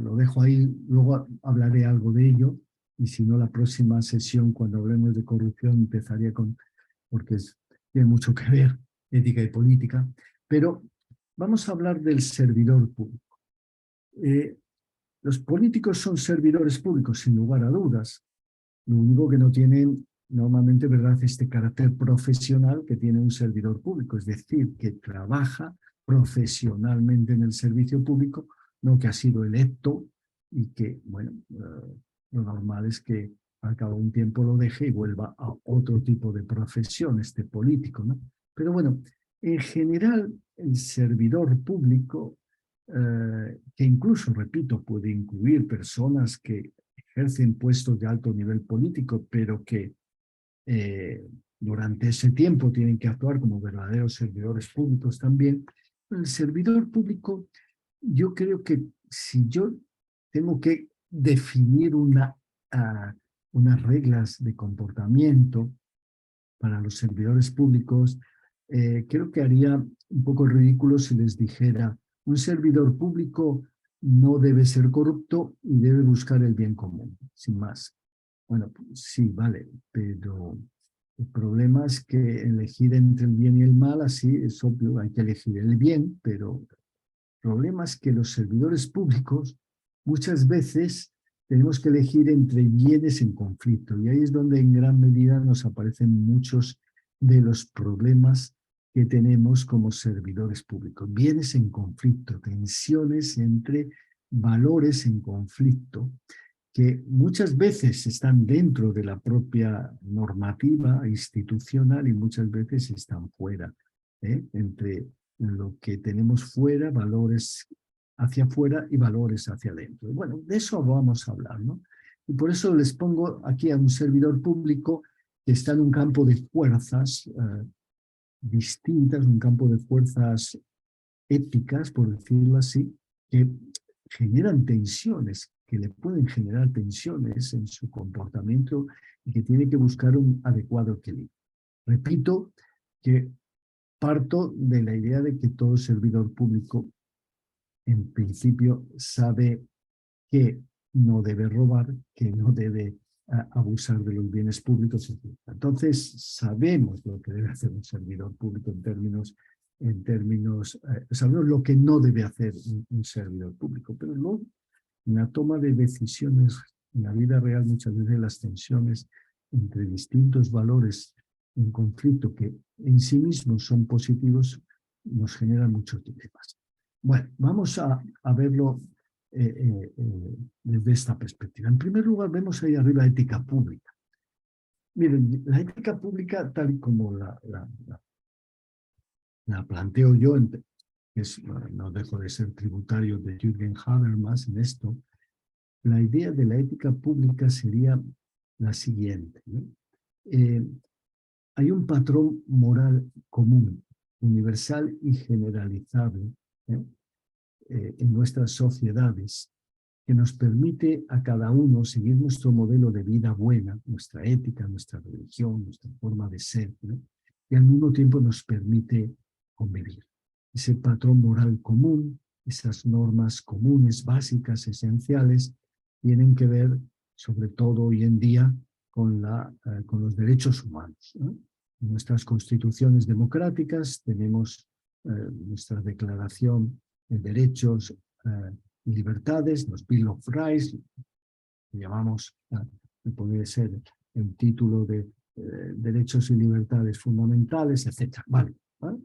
lo dejo ahí, luego hablaré algo de ello, y si no la próxima sesión, cuando hablemos de corrupción, empezaría porque tiene mucho que ver, ética y política, pero vamos a hablar del servidor público. Los políticos son servidores públicos, sin lugar a dudas. Lo único que no tienen normalmente, ¿verdad?, este carácter profesional que tiene un servidor público, es decir, que trabaja profesionalmente en el servicio público, no que ha sido electo y que, bueno, lo normal es que al cabo de un tiempo lo deje y vuelva a otro tipo de profesión, este político, ¿no? Pero bueno, en general, el servidor público, que incluso, repito, puede incluir personas que ejercen puestos de alto nivel político, pero que durante ese tiempo tienen que actuar como verdaderos servidores públicos también. El servidor público, yo creo que si yo tengo que definir unas reglas de comportamiento para los servidores públicos, creo que haría un poco ridículo si les dijera un servidor público no debe ser corrupto y debe buscar el bien común, sin más. Bueno, pues sí, vale, pero el problema es que elegir entre el bien y el mal, así es obvio, hay que elegir el bien, pero el problema es que los servidores públicos muchas veces tenemos que elegir entre bienes en conflicto, y ahí es donde en gran medida nos aparecen muchos de los problemas que tenemos como servidores públicos. Bienes en conflicto, tensiones entre valores en conflicto, que muchas veces están dentro de la propia normativa institucional y muchas veces están fuera. entre lo que tenemos fuera, valores hacia afuera y valores hacia adentro. Bueno, de eso vamos a hablar, ¿no? Y por eso les pongo aquí a un servidor público que está en un campo de fuerzas distintas, un campo de fuerzas éticas, por decirlo así, que generan tensiones, que le pueden generar tensiones en su comportamiento y que tiene que buscar un adecuado equilibrio. Repito que parto de la idea de que todo servidor público en principio sabe que no debe robar, que no debe abusar de los bienes públicos, etc. Entonces, sabemos lo que debe hacer un servidor público sabemos lo que no debe hacer un servidor público, pero luego en la toma de decisiones en la vida real muchas veces las tensiones entre distintos valores en conflicto que en sí mismos son positivos nos generan muchos dilemas. Bueno, vamos a verlo desde esta perspectiva. En primer lugar, vemos ahí arriba ética pública. Miren, la ética pública, tal y como la planteo yo, no dejo de ser tributario de Jürgen Habermas en esto, la idea de la ética pública sería la siguiente, ¿no? Hay un patrón moral común, universal y generalizable en nuestras sociedades que nos permite a cada uno seguir nuestro modelo de vida buena, nuestra ética, nuestra religión, nuestra forma de ser, ¿no? Y al mismo tiempo nos permite convivir. Ese patrón moral común, esas normas comunes, básicas, esenciales, tienen que ver, sobre todo hoy en día, con los derechos humanos, ¿no? En nuestras constituciones democráticas tenemos nuestra declaración de derechos y libertades, los Bill of Rights, que llamamos, que puede ser el título de derechos y libertades fundamentales, etc. Vale, ¿vale?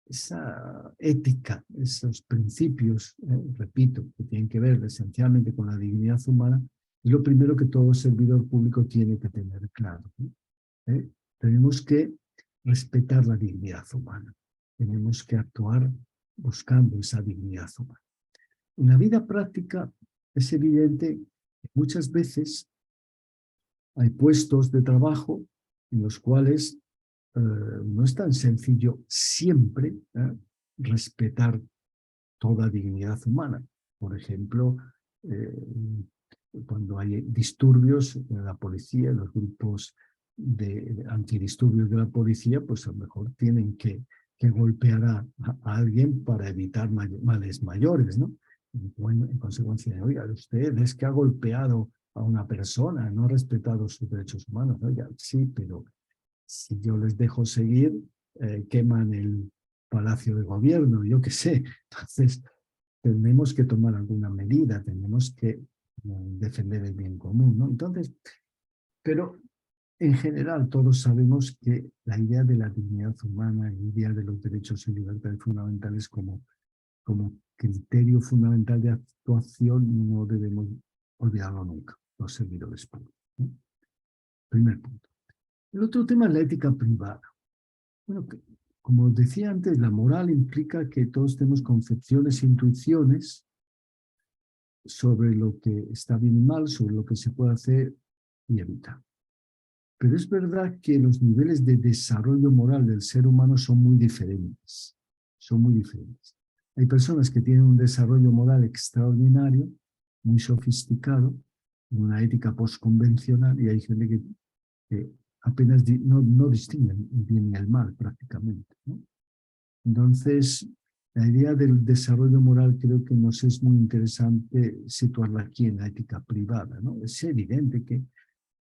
Esa ética, esos principios, repito, que tienen que ver esencialmente con la dignidad humana, es lo primero que todo servidor público tiene que tener claro, ¿no? Tenemos que respetar la dignidad humana, tenemos que actuar buscando esa dignidad humana. En la vida práctica es evidente que muchas veces hay puestos de trabajo en los cuales no es tan sencillo siempre respetar toda dignidad humana. Por ejemplo, cuando hay disturbios en la policía, los grupos de antidisturbios de la policía, pues a lo mejor tienen que golpear a alguien para evitar males mayores, ¿no? Bueno, en consecuencia, oiga, usted es que ha golpeado a una persona, no ha respetado sus derechos humanos. Oiga, sí, pero si yo les dejo seguir, queman el Palacio de Gobierno, yo qué sé. Entonces, tenemos que tomar alguna medida, tenemos que defender el bien común, ¿no? Entonces, pero en general todos sabemos que la idea de la dignidad humana, la idea de los derechos y libertades fundamentales como criterio fundamental de actuación no debemos olvidarlo nunca, los servidores públicos, ¿no? Primer punto. El otro tema es la ética privada. Bueno, como decía antes, la moral implica que todos tenemos concepciones e intuiciones sobre lo que está bien y mal, sobre lo que se puede hacer y evitar. Pero es verdad que los niveles de desarrollo moral del ser humano son muy diferentes. Son muy diferentes. Hay personas que tienen un desarrollo moral extraordinario, muy sofisticado, una ética postconvencional, y hay gente que apenas no distinguen el bien y el mal prácticamente, ¿no? Entonces, la idea del desarrollo moral creo que nos es muy interesante situarla aquí en la ética privada, ¿no? Es evidente que,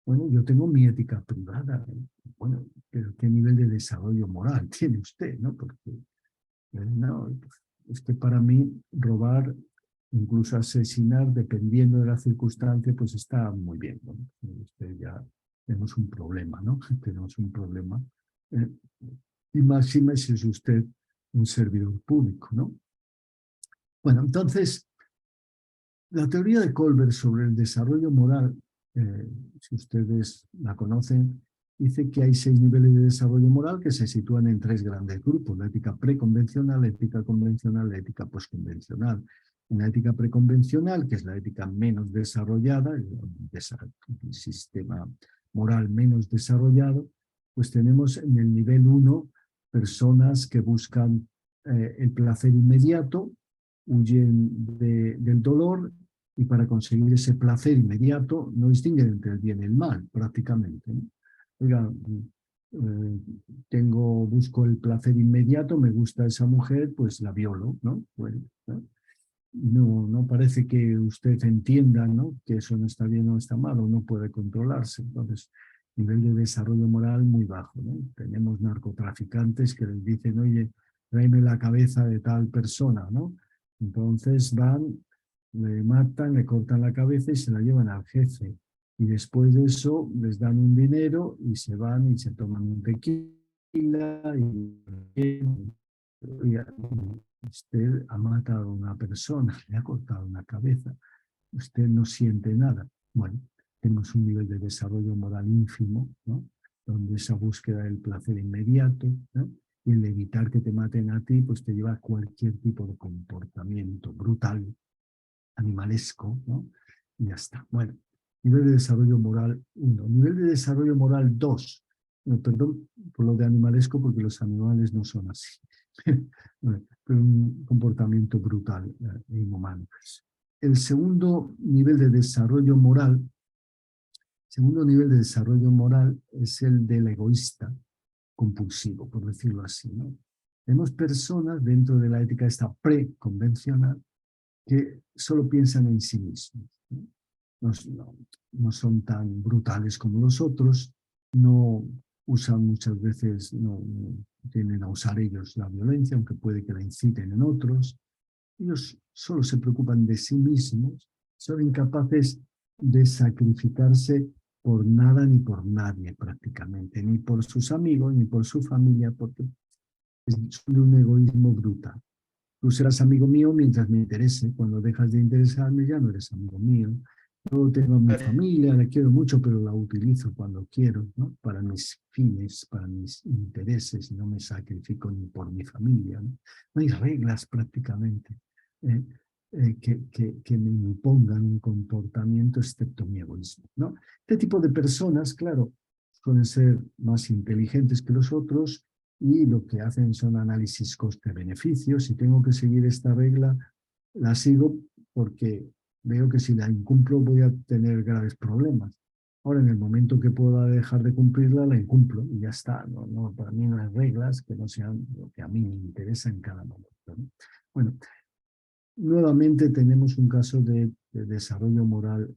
bueno, yo tengo mi ética privada, bueno, pero ¿qué nivel de desarrollo moral tiene usted, no? Porque, no, es que para mí robar, incluso asesinar, dependiendo de la circunstancia, pues está muy bien, ¿no? Usted ya tenemos un problema, ¿no? Tenemos un problema. Y máxime si es usted un servidor público, ¿no? Bueno, entonces, la teoría de Kohlberg sobre el desarrollo moral, si ustedes la conocen, dice que hay 6 niveles de desarrollo moral que se sitúan en 3 grandes grupos: la ética preconvencional, la ética convencional, la ética postconvencional. En la ética preconvencional, que es la ética menos desarrollada, el sistema moral menos desarrollado, pues tenemos en el nivel 1 personas que buscan el placer inmediato, huyen del dolor, y para conseguir ese placer inmediato no distinguen entre el bien y el mal, prácticamente, ¿no? Oiga, busco el placer inmediato, me gusta esa mujer, pues la violo, ¿no? Bueno, no parece que usted entienda, ¿no?, que eso no está bien o está mal, o no puede controlarse. Entonces, nivel de desarrollo moral muy bajo, ¿no? Tenemos narcotraficantes que les dicen, oye, tráeme la cabeza de tal persona, ¿no? Entonces van, le matan, le cortan la cabeza y se la llevan al jefe. Y después de eso les dan un dinero y se van y se toman un tequila y usted ha matado a una persona, le ha cortado una cabeza, usted no siente nada. Bueno, tenemos un nivel de desarrollo moral ínfimo, ¿no?, donde esa búsqueda del placer inmediato, ¿no?, y el evitar que te maten a ti, pues te lleva a cualquier tipo de comportamiento brutal, animalesco, ¿no? Y ya está. Bueno, nivel de desarrollo moral 1. Nivel de desarrollo moral 2. No, perdón por lo de animalesco, porque los animales no son así. Bueno, pero un comportamiento brutal e inhumano. El segundo nivel de desarrollo moral es el del egoísta compulsivo, por decirlo así, ¿no? Tenemos personas dentro de la ética esta preconvencional que solo piensan en sí mismos, ¿no? No son tan brutales como los otros, no usan muchas veces, no tienden a usar ellos la violencia, aunque puede que la inciten en otros. Ellos solo se preocupan de sí mismos, son incapaces de sacrificarse por nada ni por nadie prácticamente, ni por sus amigos, ni por su familia, porque son de un egoísmo brutal. Tú serás amigo mío mientras me interese. Cuando dejas de interesarme ya no eres amigo mío. Yo tengo a mi familia, la quiero mucho, pero la utilizo cuando quiero, ¿no?, para mis fines, para mis intereses, y no me sacrifico ni por mi familia, ¿no? No hay reglas prácticamente que me impongan un comportamiento excepto mi egoísmo, ¿no? Este tipo de personas, claro, suelen ser más inteligentes que los otros, y lo que hacen son análisis coste-beneficio. Si tengo que seguir esta regla, la sigo porque veo que si la incumplo voy a tener graves problemas. Ahora, en el momento que pueda dejar de cumplirla, la incumplo y ya está. Para mí no hay reglas que no sean lo que a mí me interesa en cada momento, ¿no? Bueno, nuevamente tenemos un caso de desarrollo moral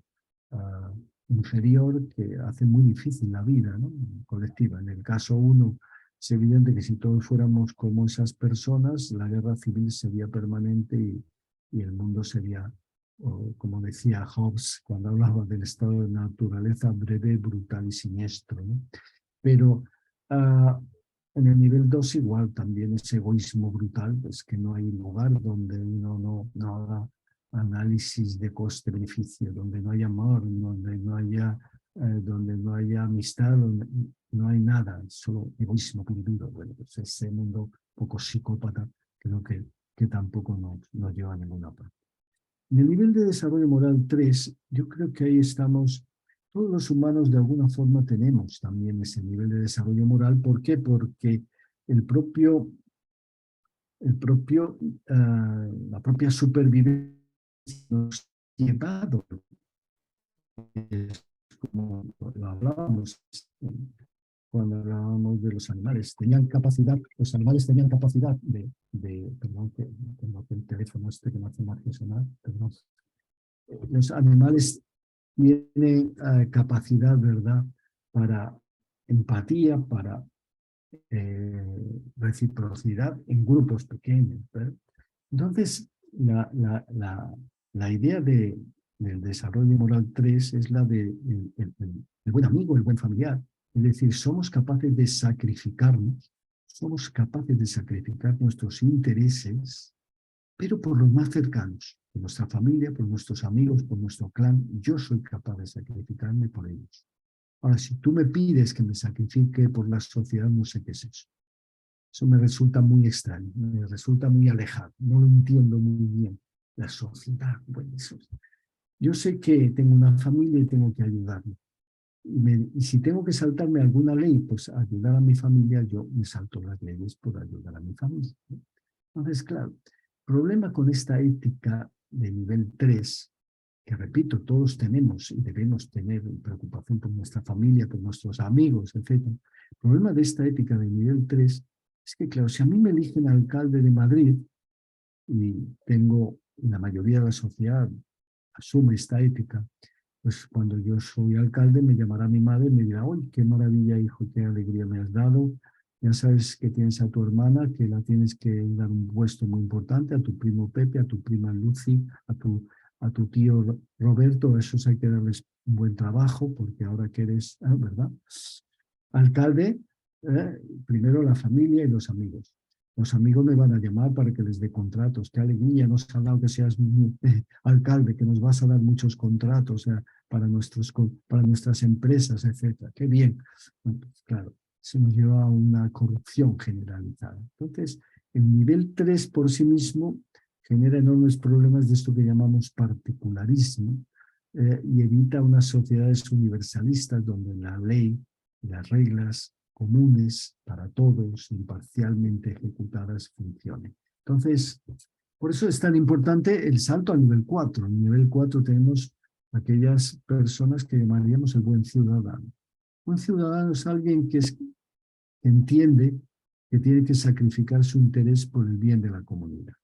inferior que hace muy difícil la vida, ¿no?, colectiva. En el caso 1, es evidente que si todos fuéramos como esas personas, la guerra civil sería permanente y el mundo sería, como decía Hobbes cuando hablaba del estado de naturaleza, breve, brutal y siniestro, ¿no? Pero en el nivel 2 igual, también ese egoísmo brutal, pues que no hay lugar donde uno no haga análisis de coste-beneficio, donde no haya amor, donde no haya amistad, donde no hay nada, solo egoísmo puro y duro. Bueno, pues ese mundo poco psicópata creo que tampoco nos lleva a ninguna parte. En el nivel de desarrollo moral 3, yo creo que ahí estamos, todos los humanos de alguna forma tenemos también ese nivel de desarrollo moral. ¿Por qué? Porque la propia supervivencia nos ha llevado, como lo hablábamos cuando hablábamos de los animales, los animales tenían capacidad perdón, que tengo el teléfono que me hace más sonar, perdón. Los animales tienen capacidad, ¿verdad?, para empatía, para reciprocidad en grupos pequeños, ¿verdad? Entonces, la idea del desarrollo moral 3 es la de el buen amigo, el buen familiar. Es decir, somos capaces de sacrificar nuestros intereses, pero por los más cercanos, por nuestra familia, por nuestros amigos, por nuestro clan. Yo soy capaz de sacrificarme por ellos. Ahora, si tú me pides que me sacrifique por la sociedad, no sé qué es eso. Eso me resulta muy extraño, me resulta muy alejado, no lo entiendo muy bien. La sociedad, bueno, eso. Yo sé que tengo una familia y tengo que ayudarme. Y si tengo que saltarme alguna ley, pues ayudar a mi familia, yo me salto las leyes por ayudar a mi familia, ¿no? Entonces, claro, el problema con esta ética de nivel 3, que repito, todos tenemos y debemos tener preocupación por nuestra familia, por nuestros amigos, etc. El problema de esta ética de nivel 3 es que, claro, si a mí me eligen alcalde de Madrid y tengo, la mayoría de la sociedad asume esta ética, pues cuando yo soy alcalde me llamará mi madre y me dirá, ¡oye, qué maravilla, hijo, qué alegría me has dado! Ya sabes que tienes a tu hermana, que la tienes que dar un puesto muy importante, a tu primo Pepe, a tu prima Lucy, a tu tío Roberto, a esos hay que darles un buen trabajo, porque ahora que eres, ¿verdad? Alcalde, primero la familia y los amigos. Los amigos me van a llamar para que les dé contratos. Qué alegría, nos ha dado que seas alcalde, que nos vas a dar muchos contratos para nuestras empresas, etc. Qué bien. Bueno, pues, claro, se nos lleva a una corrupción generalizada. Entonces, el nivel 3 por sí mismo genera enormes problemas de esto que llamamos particularismo y evita unas sociedades universalistas donde la ley y las reglas comunes para todos, imparcialmente ejecutadas, funcionen. Entonces, por eso es tan importante el salto al nivel 4. En nivel 4 tenemos aquellas personas que llamaríamos el buen ciudadano. Un ciudadano es alguien que entiende que tiene que sacrificar su interés por el bien de la comunidad.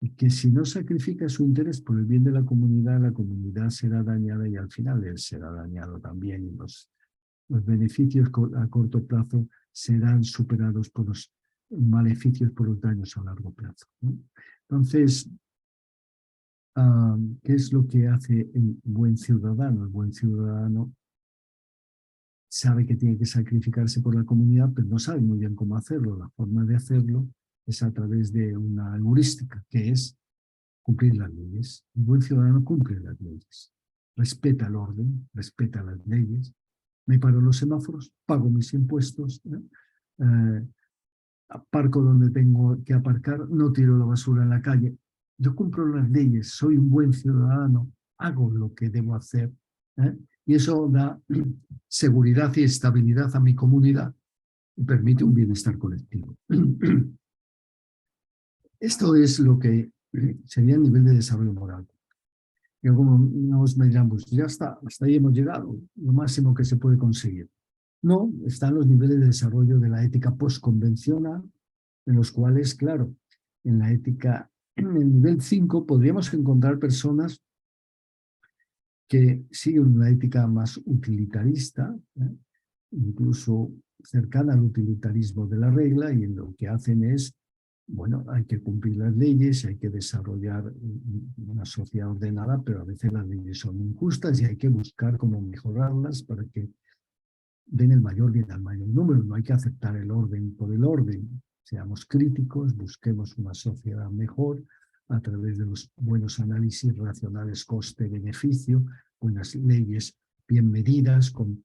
Y que si no sacrifica su interés por el bien de la comunidad será dañada y al final él será dañado también y los beneficios a corto plazo serán superados por los maleficios, por los daños a largo plazo, ¿no? Entonces, ¿qué es lo que hace el buen ciudadano? El buen ciudadano sabe que tiene que sacrificarse por la comunidad, pero no sabe muy bien cómo hacerlo. La forma de hacerlo es a través de una heurística, que es cumplir las leyes. El buen ciudadano cumple las leyes, respeta el orden, respeta las leyes. Me paro los semáforos, pago mis impuestos, aparco donde tengo que aparcar, no tiro la basura en la calle. Yo cumplo las leyes, soy un buen ciudadano, hago lo que debo hacer, ¿eh? Y eso da seguridad y estabilidad a mi comunidad y permite un bienestar colectivo. Esto es lo que sería el nivel de desarrollo moral. Y algunos me dirán, pues ya está, hasta ahí hemos llegado, lo máximo que se puede conseguir. No, están los niveles de desarrollo de la ética postconvencional, en los cuales, claro, en la ética, en el nivel 5, podríamos encontrar personas que siguen una ética más utilitarista, incluso cercana al utilitarismo de la regla, y en lo que hacen es, bueno, hay que cumplir las leyes, hay que desarrollar una sociedad ordenada, pero a veces las leyes son injustas y hay que buscar cómo mejorarlas para que den el mayor bien al mayor número. No hay que aceptar el orden por el orden. Seamos críticos, busquemos una sociedad mejor a través de los buenos análisis racionales coste-beneficio, buenas leyes bien medidas, con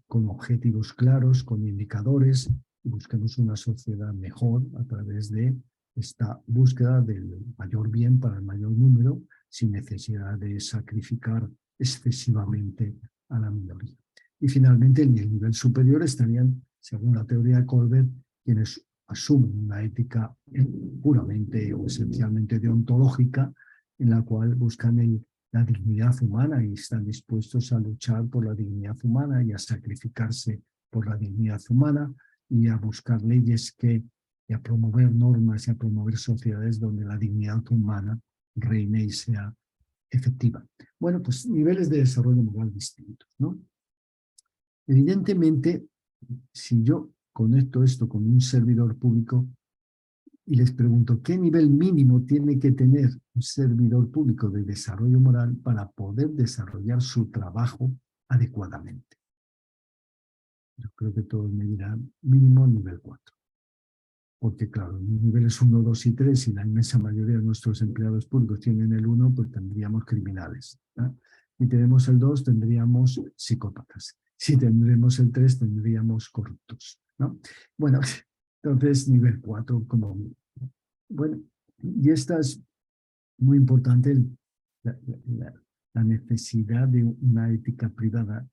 objetivos claros, con indicadores, y busquemos una sociedad mejor a través de esta búsqueda del mayor bien para el mayor número, sin necesidad de sacrificar excesivamente a la minoría. Y finalmente, en el nivel superior estarían, según la teoría de Colbert, quienes asumen una ética puramente o esencialmente deontológica, en la cual buscan la dignidad humana y están dispuestos a luchar por la dignidad humana y a sacrificarse por la dignidad humana y a buscar leyes y a promover normas y a promover sociedades donde la dignidad humana reine y sea efectiva. Bueno, pues niveles de desarrollo moral distintos, ¿no? Evidentemente, si yo conecto esto con un servidor público y les pregunto qué nivel mínimo tiene que tener un servidor público de desarrollo moral para poder desarrollar su trabajo adecuadamente. Yo creo que todos me dirán mínimo nivel 4. Porque claro, niveles 1, 2 y 3, y la inmensa mayoría de nuestros empleados públicos tienen el 1, pues tendríamos criminales, ¿no? Si tenemos el 2, tendríamos psicópatas. Si tendremos el 3, tendríamos corruptos, ¿no? Bueno, entonces nivel 4 como... Bueno, y esta es muy importante, la necesidad de una ética privada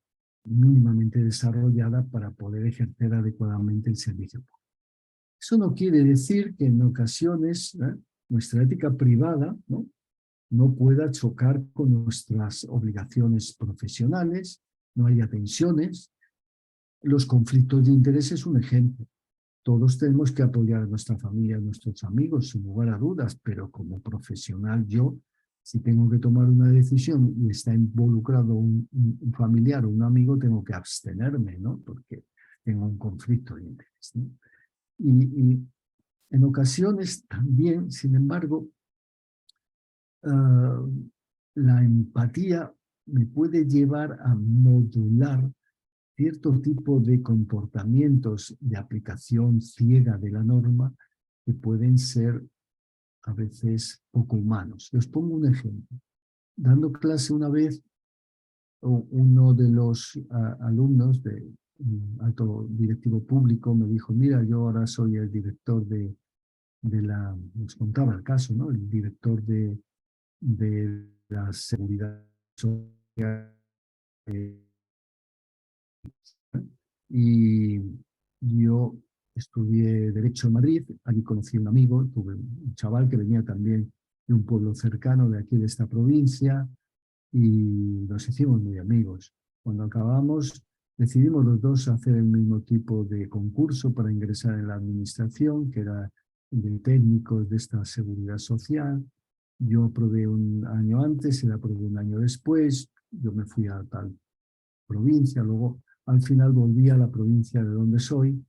mínimamente desarrollada para poder ejercer adecuadamente el servicio público. Eso no quiere decir que en ocasiones nuestra ética privada no pueda chocar con nuestras obligaciones profesionales, no haya tensiones. Los conflictos de interés es un ejemplo. Todos tenemos que apoyar a nuestra familia, a nuestros amigos, sin lugar a dudas, pero como profesional yo, si tengo que tomar una decisión y está involucrado un familiar o un amigo, tengo que abstenerme, ¿no? Porque tengo un conflicto de interés, ¿no? Y en ocasiones también, sin embargo, la empatía me puede llevar a modular cierto tipo de comportamientos de aplicación ciega de la norma que pueden ser a veces poco humanos. Les pongo un ejemplo. Dando clase una vez, uno de los alumnos de alto directivo público me dijo, mira, yo ahora soy el director de nos contaba el caso, ¿no? El director de la seguridad social. Y yo estudié Derecho en Madrid, allí conocí a un amigo, tuve un chaval que venía también de un pueblo cercano de aquí de esta provincia y nos hicimos muy amigos. Cuando acabamos, decidimos los dos hacer el mismo tipo de concurso para ingresar en la administración, que era de técnicos de esta seguridad social. Yo aprobé un año antes, él aprobó un año después, yo me fui a tal provincia, luego al final volví a la provincia de donde soy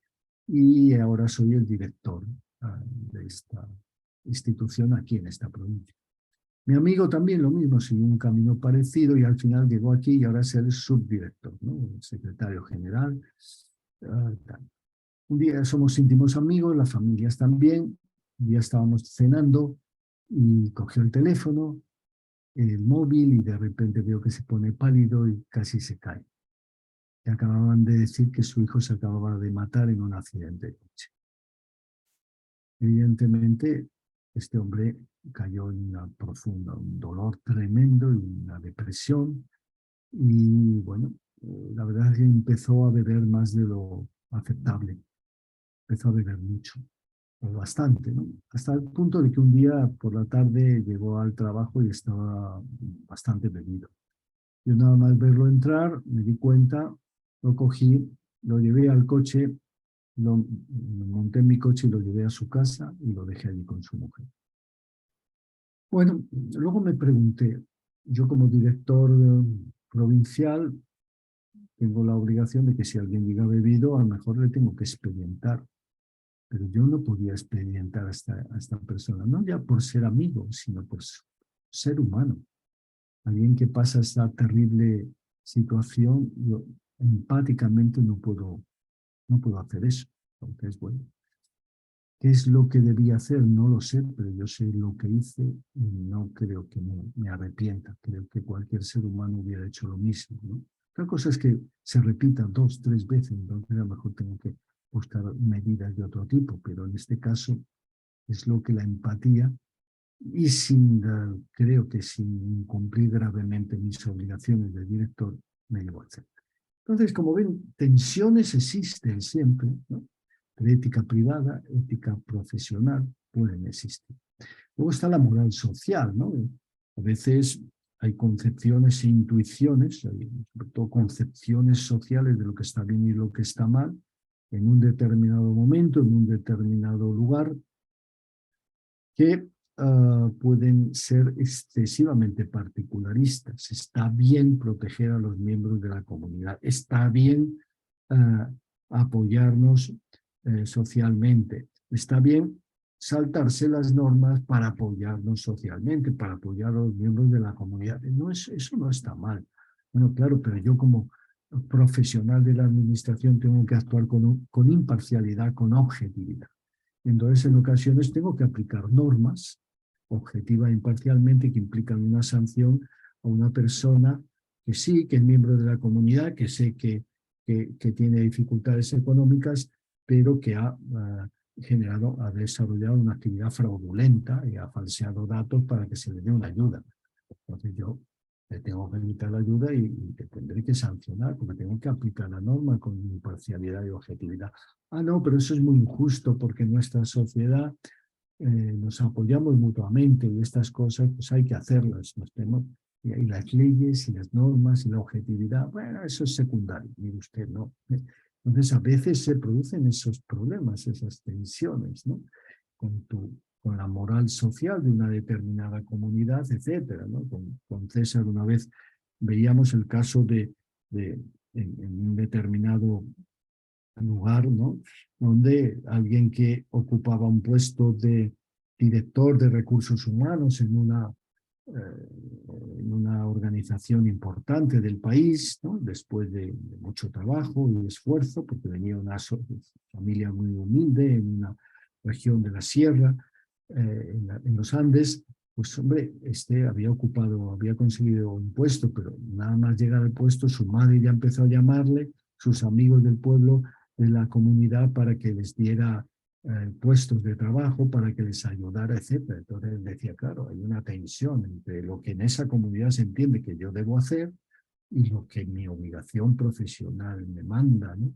y ahora soy el director de esta institución aquí en esta provincia. Mi amigo también lo mismo, siguió un camino parecido y al final llegó aquí y ahora es el subdirector, ¿no? El secretario general. Un día somos íntimos amigos, las familias también. Un día estábamos cenando y cogió el teléfono, el móvil, y de repente veo que se pone pálido y casi se cae. Que acababan de decir que su hijo se acababa de matar en un accidente de coche. Evidentemente, este hombre cayó en un dolor tremendo y una depresión. Y bueno, la verdad es que empezó a beber más de lo aceptable. Empezó a beber mucho, o bastante, ¿no? Hasta el punto de que un día por la tarde llegó al trabajo y estaba bastante bebido. Yo nada más verlo entrar, me di cuenta, lo cogí, lo llevé al coche, monté en mi coche y lo llevé a su casa y lo dejé allí con su mujer. Bueno, luego me pregunté, yo como director provincial tengo la obligación de que si alguien llega bebido, a lo mejor le tengo que expedientar. Pero yo no podía expedientar a esta persona, no ya por ser amigo, sino por ser humano. Alguien que pasa esta terrible situación, yo empáticamente no puedo hacer eso. Entonces, bueno, ¿qué es lo que debía hacer? No lo sé, pero yo sé lo que hice y no creo que me arrepienta. Creo que cualquier ser humano hubiera hecho lo mismo, ¿no? Otra cosa es que se repita 2, 3 veces, entonces a lo mejor tengo que buscar medidas de otro tipo, pero en este caso es lo que la empatía, y creo que sin incumplir gravemente mis obligaciones de director, me llevó a hacer. Entonces, como ven, tensiones existen siempre, ¿no? De ética privada, ética profesional, pueden existir. Luego está la moral social, ¿no? A veces hay concepciones e intuiciones, sobre todo concepciones sociales de lo que está bien y lo que está mal, en un determinado momento, en un determinado lugar, que pueden ser excesivamente particularistas. Está bien proteger a los miembros de la comunidad, está bien apoyarnos socialmente, está bien saltarse las normas para apoyarnos socialmente, para apoyar a los miembros de la comunidad. Eso no está mal. Bueno, claro, pero yo como profesional de la administración tengo que actuar con imparcialidad, con objetividad. Entonces, en ocasiones tengo que aplicar normas objetiva e imparcialmente que implican una sanción a una persona que sí, que es miembro de la comunidad, que sé que tiene dificultades económicas, pero que ha desarrollado una actividad fraudulenta y ha falseado datos para que se le dé una ayuda. Entonces yo le tengo que evitar la ayuda y te tendré que sancionar porque tengo que aplicar la norma con imparcialidad y objetividad. Ah, no, pero eso es muy injusto porque en nuestra sociedad nos apoyamos mutuamente y estas cosas pues hay que hacerlas. Y las leyes y las normas y la objetividad, bueno, eso es secundario, mire usted, ¿no? Entonces a veces se producen esos problemas, esas tensiones, ¿no? Con la moral social de una determinada comunidad, etcétera, ¿no? Con César una vez veíamos el caso en un determinado lugar, ¿no? Donde alguien que ocupaba un puesto de director de recursos humanos en una organización importante del país, ¿no? Después de mucho trabajo y esfuerzo, porque venía una familia muy humilde en una región de la sierra, en los Andes, pues hombre, había conseguido un puesto, pero nada más llegar al puesto, su madre ya empezó a llamarle, sus amigos del pueblo, de la comunidad, para que les diera puestos de trabajo, para que les ayudara, etcétera. Entonces decía, claro, hay una tensión entre lo que en esa comunidad se entiende que yo debo hacer y lo que mi obligación profesional me manda, ¿no?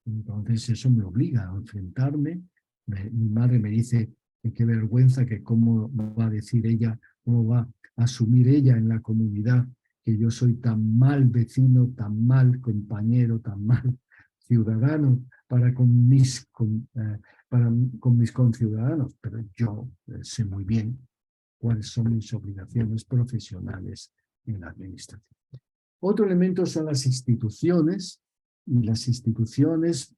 Entonces eso me obliga a enfrentarme. Mi madre me dice que qué vergüenza, que cómo va a decir ella, cómo va a asumir ella en la comunidad que yo soy tan mal vecino, tan mal compañero, tan mal ciudadano para con mis conciudadanos, pero yo sé muy bien cuáles son mis obligaciones profesionales en la administración. Otro elemento son las instituciones, y las instituciones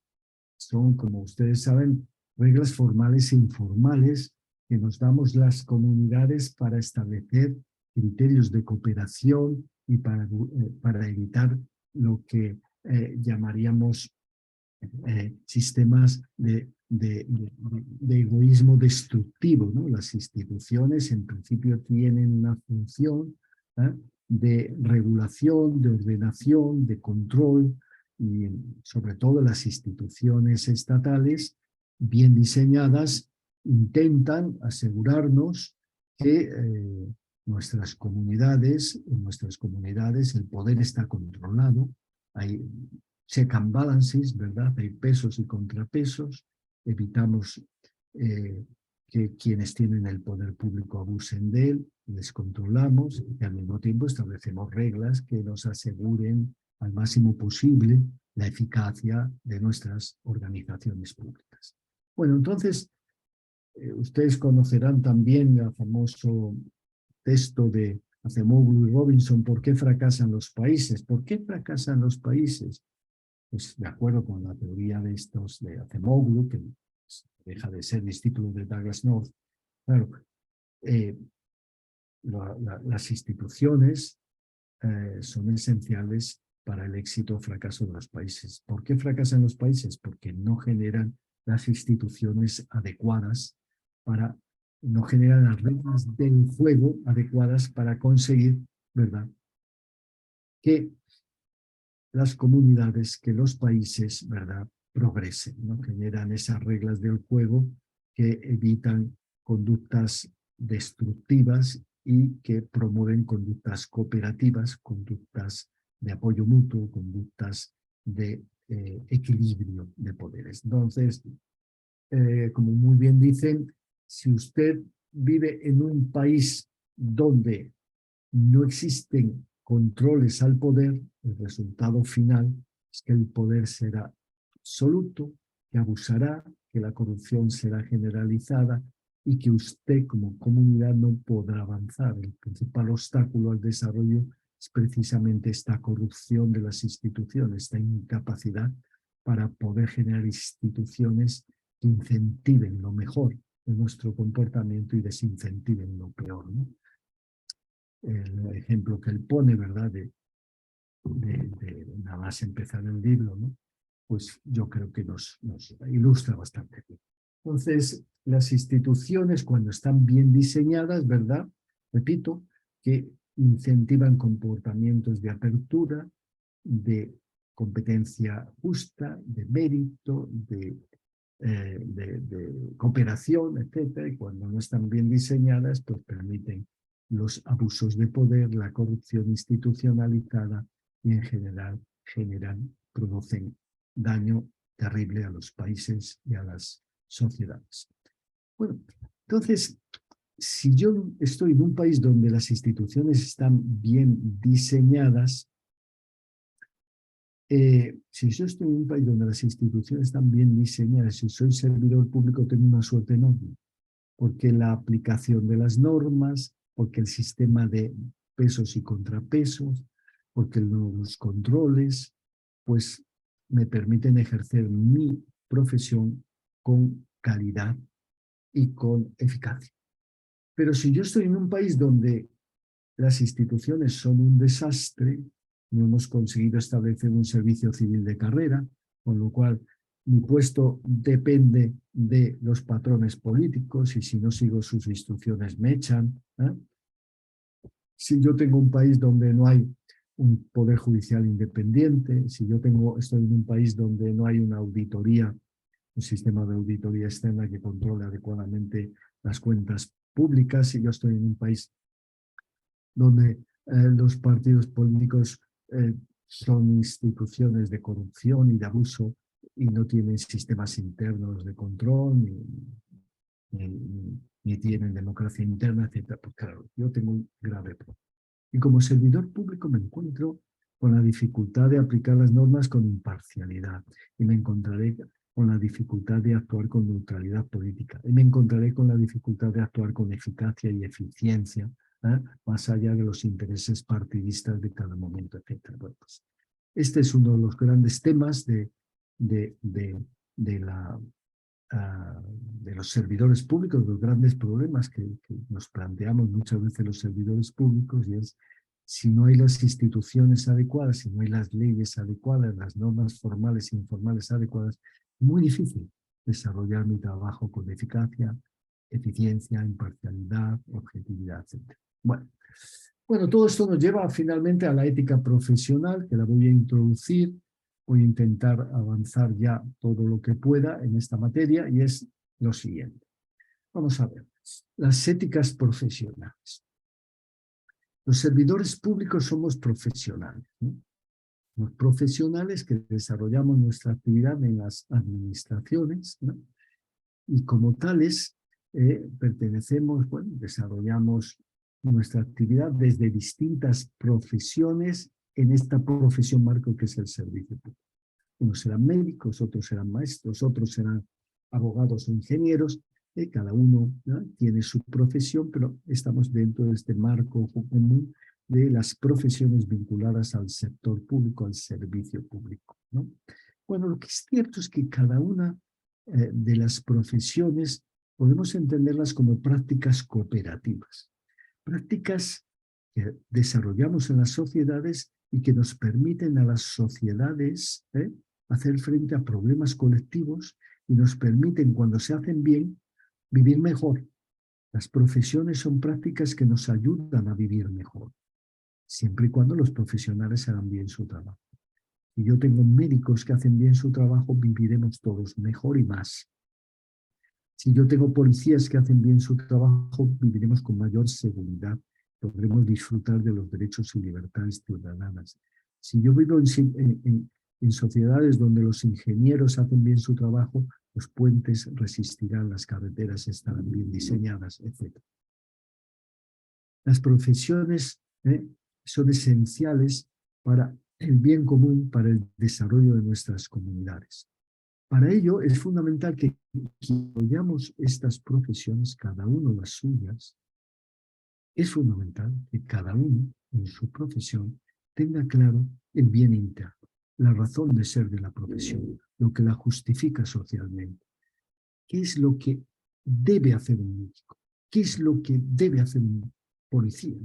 son, como ustedes saben, reglas formales e informales que nos damos las comunidades para establecer criterios de cooperación y para evitar lo que llamaríamos sistemas de egoísmo destructivo, ¿no? Las instituciones en principio tienen una función de regulación, de ordenación, de control, y sobre todo las instituciones estatales bien diseñadas intentan asegurarnos que en nuestras comunidades el poder está controlado, hay check and balances, ¿verdad? Hay pesos y contrapesos, evitamos que quienes tienen el poder público abusen de él, les controlamos y al mismo tiempo establecemos reglas que nos aseguren al máximo posible la eficacia de nuestras organizaciones públicas. Bueno, entonces, ustedes conocerán también el famoso texto de Acemoglu y Robinson, ¿por qué fracasan los países? ¿Por qué fracasan los países? Pues de acuerdo con la teoría de Acemoglu, que deja de ser discípulo de Douglas North, claro, las instituciones son esenciales para el éxito o fracaso de los países. ¿Por qué fracasan los países? Porque no generan las instituciones adecuadas no generan las reglas del juego adecuadas para conseguir, ¿verdad?, que las comunidades, que los países, ¿verdad?, progresen, ¿no? Generan esas reglas del juego que evitan conductas destructivas y que promueven conductas cooperativas, conductas de apoyo mutuo, conductas de equilibrio de poderes. Entonces, como muy bien dicen, si usted vive en un país donde no existen controles al poder, el resultado final es que el poder será absoluto, que abusará, que la corrupción será generalizada y que usted como comunidad no podrá avanzar. El principal obstáculo al desarrollo es precisamente esta corrupción de las instituciones, esta incapacidad para poder generar instituciones que incentiven lo mejor de nuestro comportamiento y desincentiven lo peor, ¿no? El ejemplo que él pone, ¿verdad?, de nada más empezar el libro, ¿no?, pues yo creo que nos ilustra bastante bien. Entonces, las instituciones, cuando están bien diseñadas, ¿verdad?, repito, que incentivan comportamientos de apertura, de competencia justa, de mérito, de cooperación, etc. Y cuando no están bien diseñadas, pues permiten los abusos de poder, la corrupción institucionalizada y en general producen daño terrible a los países y a las sociedades. Bueno, entonces, si yo estoy en un país donde las instituciones están bien diseñadas, si yo estoy en un país donde las instituciones están bien diseñadas, si soy servidor público, tengo una suerte enorme, porque la aplicación de las normas, porque el sistema de pesos y contrapesos, porque los controles, pues me permiten ejercer mi profesión con calidad y con eficacia. Pero si yo estoy en un país donde las instituciones son un desastre, no hemos conseguido establecer un servicio civil de carrera, con lo cual mi puesto depende de los patrones políticos y si no sigo sus instrucciones me echan. Si yo tengo un país donde no hay un poder judicial independiente, si yo estoy en un país donde no hay una auditoría, un sistema de auditoría externa que controle adecuadamente las cuentas públicas, si yo estoy en un país donde los partidos políticos son instituciones de corrupción y de abuso y no tienen sistemas internos de control, ni tienen democracia interna, etc. Pues claro, yo tengo un grave problema. Y como servidor público me encuentro con la dificultad de aplicar las normas con imparcialidad y me encontraré con la dificultad de actuar con neutralidad política y me encontraré con la dificultad de actuar con eficacia y eficiencia, más allá de los intereses partidistas de cada momento, etc. Bueno, pues, este es uno de los grandes temas de los servidores públicos, los grandes problemas que nos planteamos muchas veces los servidores públicos, y es si no hay las instituciones adecuadas, si no hay las leyes adecuadas, las normas formales e informales adecuadas, es muy difícil desarrollar mi trabajo con eficacia, eficiencia, imparcialidad, objetividad, etc. Bueno, todo esto nos lleva finalmente a la ética profesional, que la voy a introducir. Voy a intentar avanzar ya todo lo que pueda en esta materia y es lo siguiente. Vamos a ver, las éticas profesionales. Los servidores públicos somos profesionales, ¿no? Los profesionales que desarrollamos nuestra actividad en las administraciones, ¿no? Y como tales pertenecemos, desarrollamos nuestra actividad desde distintas profesiones en esta profesión marco que es el servicio público. Unos serán médicos, otros serán maestros, otros serán abogados o ingenieros. Cada uno, ¿no?, tiene su profesión, pero estamos dentro de este marco común de las profesiones vinculadas al sector público, al servicio público, ¿no? Bueno, lo que es cierto es que cada una de las profesiones podemos entenderlas como prácticas cooperativas. Prácticas que desarrollamos en las sociedades y que nos permiten a las sociedades hacer frente a problemas colectivos y nos permiten, cuando se hacen bien, vivir mejor. Las profesiones son prácticas que nos ayudan a vivir mejor, siempre y cuando los profesionales hagan bien su trabajo. Si yo tengo médicos que hacen bien su trabajo, viviremos todos mejor y más. Si yo tengo policías que hacen bien su trabajo, viviremos con mayor seguridad, podremos disfrutar de los derechos y libertades ciudadanas. Si yo vivo en sociedades donde los ingenieros hacen bien su trabajo, los puentes resistirán, las carreteras estarán bien diseñadas, etc. Las profesiones son esenciales para el bien común, para el desarrollo de nuestras comunidades. Para ello es fundamental que apoyamos estas profesiones, cada uno las suyas. Es fundamental que cada uno en su profesión tenga claro el bien interno, la razón de ser de la profesión, lo que la justifica socialmente. ¿Qué es lo que debe hacer un médico? ¿Qué es lo que debe hacer un policía?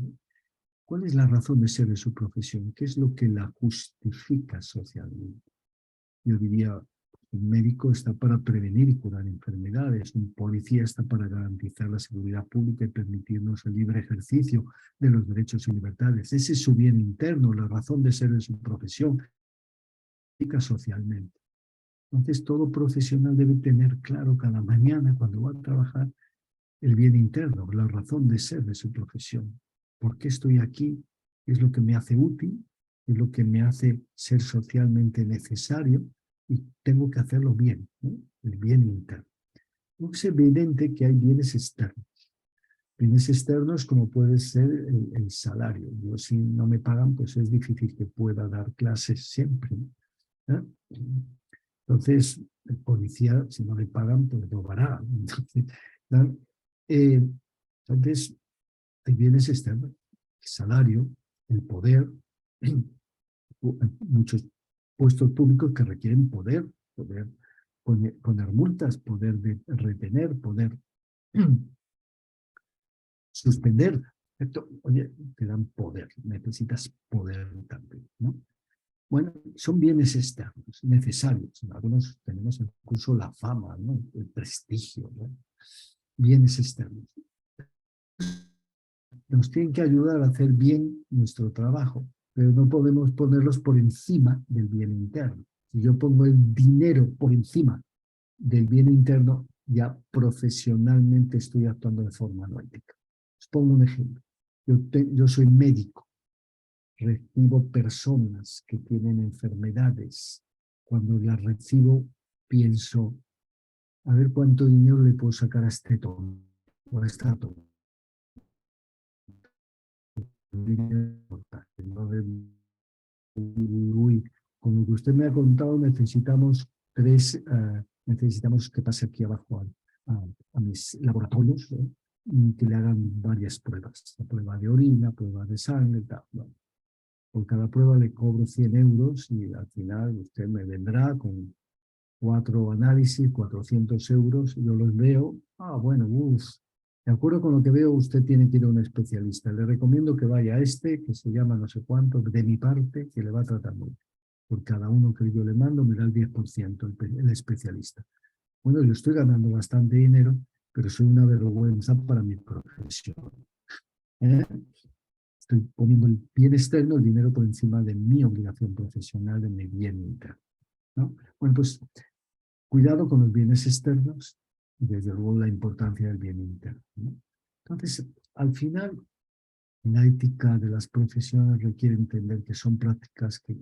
¿Cuál es la razón de ser de su profesión? ¿Qué es lo que la justifica socialmente? Yo diría, Un médico está para prevenir y curar enfermedades. Un policía está para garantizar la seguridad pública y permitirnos el libre ejercicio de los derechos y libertades. Ese es su bien interno, la razón de ser de su profesión, socialmente. Entonces, todo profesional debe tener claro cada mañana cuando va a trabajar el bien interno, la razón de ser de su profesión. ¿Por qué estoy aquí? ¿Qué es lo que me hace útil? ¿Qué es lo que me hace ser socialmente necesario? Y tengo que hacerlo bien, ¿no? El bien interno. Es evidente que hay bienes externos. Bienes externos como puede ser el salario. Yo, si no me pagan, pues es difícil que pueda dar clases siempre, ¿no? Entonces, el policía, si no le pagan, pues robará. Entonces, ¿no? Entonces, hay bienes externos, el salario, el poder, muchos puestos públicos que requieren poder poner multas, poder retener, poder suspender. Oye, te dan poder, necesitas poder también, ¿no? Bueno, son bienes externos, necesarios. Algunos tenemos incluso la fama, ¿no? El prestigio, ¿no? Bienes externos. Nos tienen que ayudar a hacer bien nuestro trabajo, pero no podemos ponerlos por encima del bien interno. Si yo pongo el dinero por encima del bien interno, ya profesionalmente estoy actuando de forma no ética. Os pongo un ejemplo. Yo soy médico. Recibo personas que tienen enfermedades. Cuando las recibo, pienso, a ver cuánto dinero le puedo sacar a este tonto o a esta tonta. Uy, con lo que usted me ha contado, necesitamos que pase aquí abajo a mis laboratorios, y que le hagan varias pruebas. La prueba de orina, prueba de sangre, tal. Bueno, por cada prueba le cobro 100 euros y al final usted me vendrá con 4 análisis, 400 euros, yo los veo, bueno, de acuerdo con lo que veo, usted tiene que ir a un especialista. Le recomiendo que vaya a este, que se llama no sé cuánto, de mi parte, que le va a tratar muy bien. Por cada uno que yo le mando, me da el 10% el especialista. Bueno, yo estoy ganando bastante dinero, pero soy una vergüenza para mi profesión. Estoy poniendo el bien externo, el dinero por encima de mi obligación profesional, de mi bien interno, ¿no? Bueno, pues cuidado con los bienes externos y desde luego la importancia del bien interno, ¿no? Entonces, al final, la ética de las profesiones requiere entender que son prácticas que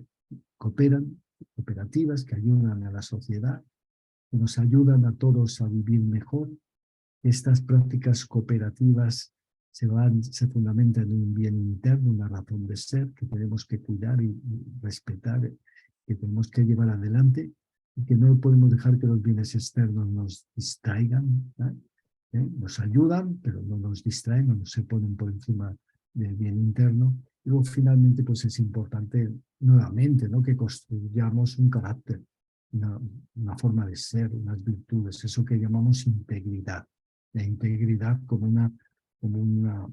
cooperan, cooperativas, que ayudan a la sociedad, que nos ayudan a todos a vivir mejor. Estas prácticas cooperativas se fundamentan en un bien interno, una razón de ser que tenemos que cuidar y respetar, que tenemos que llevar adelante y que no podemos dejar que los bienes externos nos distraigan, nos ayudan, pero no nos distraen, no se ponen por encima del bien interno. Y luego finalmente pues es importante nuevamente, ¿no?, que construyamos un carácter, una forma de ser, unas virtudes, eso que llamamos integridad. La integridad como una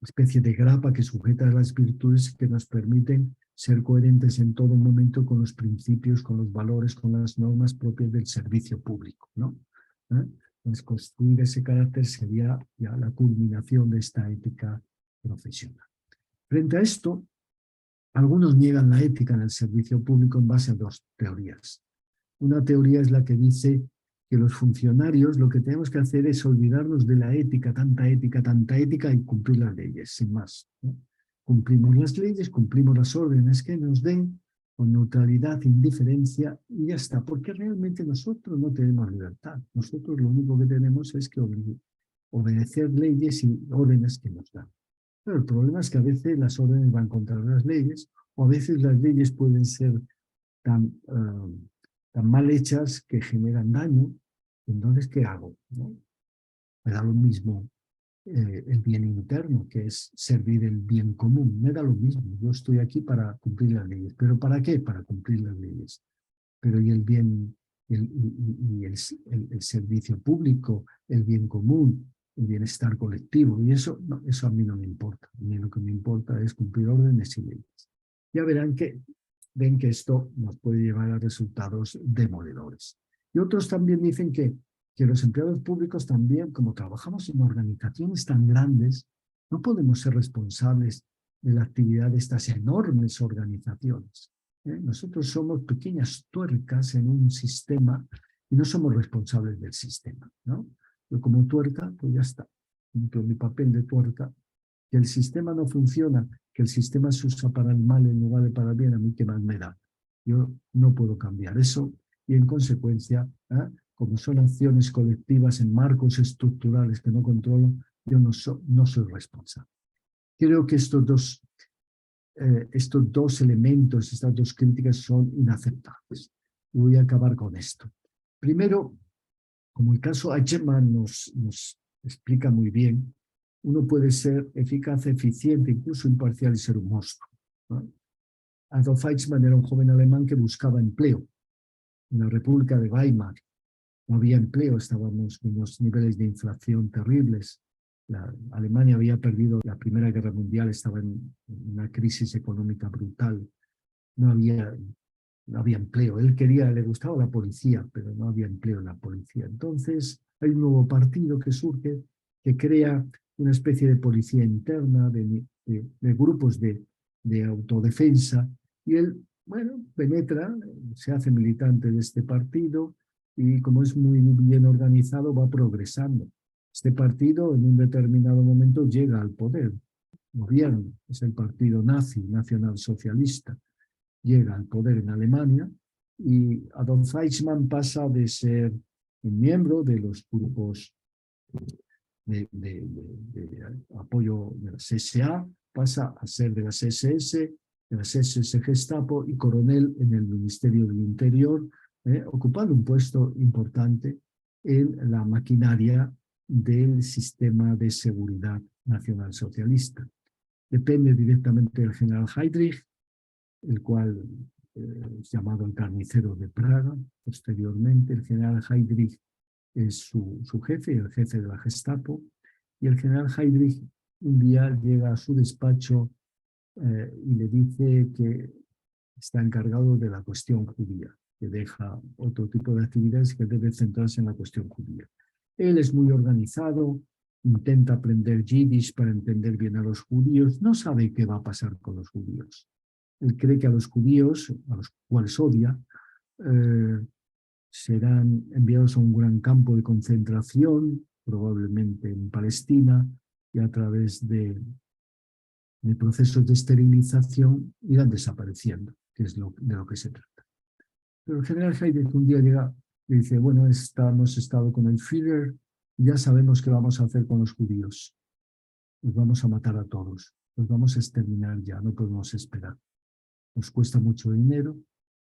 especie de grapa que sujeta a las virtudes que nos permiten ser coherentes en todo momento con los principios, con los valores, con las normas propias del servicio público, ¿no? Entonces, construir ese carácter sería ya la culminación de esta ética profesional. Frente a esto, algunos niegan la ética en el servicio público en base a 2 teorías. Una teoría es la que dice que los funcionarios lo que tenemos que hacer es olvidarnos de la ética, tanta ética y cumplir las leyes, sin más, ¿no? Cumplimos las leyes, cumplimos las órdenes que nos den, con neutralidad, indiferencia, y ya está, porque realmente nosotros no tenemos libertad. Nosotros lo único que tenemos es que obedecer leyes y órdenes que nos dan. Pero el problema es que a veces las órdenes van contra las leyes, o a veces las leyes pueden ser tan mal hechas que generan daño. Entonces, ¿qué hago? ¿No? Me da lo mismo el bien interno, que es servir el bien común. Me da lo mismo. Yo estoy aquí para cumplir las leyes. ¿Pero para qué? Para cumplir las leyes. Pero y el bien, el servicio público, el bien común, el bienestar colectivo. Y eso, no, eso a mí no me importa. A mí lo que me importa es cumplir órdenes y leyes. Ya verán que ven que esto nos puede llevar a resultados demoledores. Y otros también dicen que los empleados públicos también, como trabajamos en organizaciones tan grandes, no podemos ser responsables de la actividad de estas enormes organizaciones. Nosotros somos pequeñas tuercas en un sistema y no somos responsables del sistema, ¿no? Yo como tuerca, pues ya está. Cumplo mi papel de tuerca. Que el sistema no funciona, que el sistema se usa para el mal en lugar de para el bien, a mí qué más me da. Yo no puedo cambiar eso y en consecuencia, como son acciones colectivas en marcos estructurales que no controlo, yo no soy responsable. Creo que estos dos elementos, estas dos críticas son inaceptables. Y voy a acabar con esto. Primero, como el caso Eichmann nos explica muy bien, uno puede ser eficaz, eficiente, incluso imparcial y ser un monstruo, ¿no? Adolf Eichmann era un joven alemán que buscaba empleo. En la República de Weimar no había empleo, estábamos con unos niveles de inflación terribles. Alemania había perdido la Primera Guerra Mundial, estaba en una crisis económica brutal. No había empleo. Él le gustaba la policía, pero no había empleo en la policía. Entonces hay un nuevo partido que surge, que crea una especie de policía interna, de grupos de autodefensa, y él, bueno, penetra, se hace militante de este partido, y como es muy bien organizado, va progresando. Este partido en un determinado momento llega al poder, gobierno, es el partido nazi, nacionalsocialista, llega al poder en Alemania, y Adolf Eichmann pasa de ser un miembro de los grupos de apoyo de la CSA, pasa a ser de las SS, de las SS Gestapo y coronel en el Ministerio del Interior, ocupando un puesto importante en la maquinaria del sistema de seguridad nacional socialista. Depende directamente del general Heydrich, el cual es llamado el carnicero de Praga. Posteriormente, el general Heydrich es su jefe, el jefe de la Gestapo, y el general Heydrich un día llega a su despacho y le dice que está encargado de la cuestión judía, que deja otro tipo de actividades que debe centrarse en la cuestión judía. Él es muy organizado, intenta aprender yiddish para entender bien a los judíos, no sabe qué va a pasar con los judíos. Él cree que a los judíos, a los cuales odia, serán enviados a un gran campo de concentración, probablemente en Palestina, y a través de procesos de esterilización irán desapareciendo, que es de lo que se trata. Pero el general Heydrich un día llega y dice, bueno, hemos estado con el Führer, ya sabemos qué vamos a hacer con los judíos. Los vamos a matar a todos, los vamos a exterminar ya, no podemos esperar. Nos cuesta mucho dinero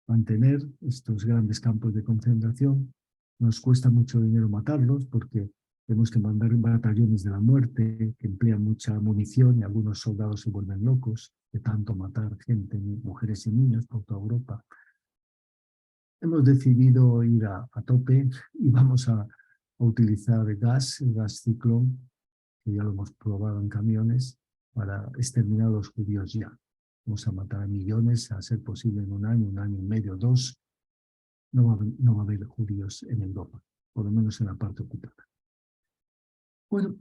mantener estos grandes campos de concentración, nos cuesta mucho dinero matarlos porque tenemos que mandar batallones de la muerte que emplean mucha munición y algunos soldados se vuelven locos de tanto matar gente, mujeres y niños por toda Europa. Hemos decidido ir a tope y vamos a utilizar el gas ciclón, que ya lo hemos probado en camiones, para exterminar a los judíos ya. Vamos a matar a millones, a ser posible en un año y medio, 2. No va a haber judíos en Europa, por lo menos en la parte ocupada. Bueno,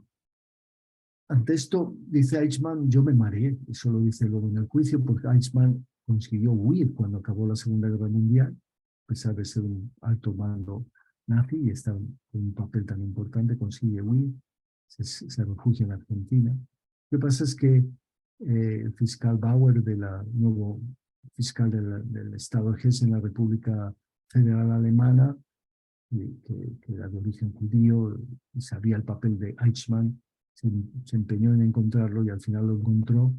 ante esto, dice Eichmann, yo me mareé, eso lo dice luego en el juicio, porque Eichmann consiguió huir cuando acabó la Segunda Guerra Mundial, a pesar de ser un alto mando nazi y estar con un papel tan importante, consigue huir, se refugia en Argentina. Lo que pasa es que el fiscal Bauer, nuevo fiscal del Estado de Hesse en la República Federal Alemana, que era de origen judío y sabía el papel de Eichmann, se empeñó en encontrarlo y al final lo encontró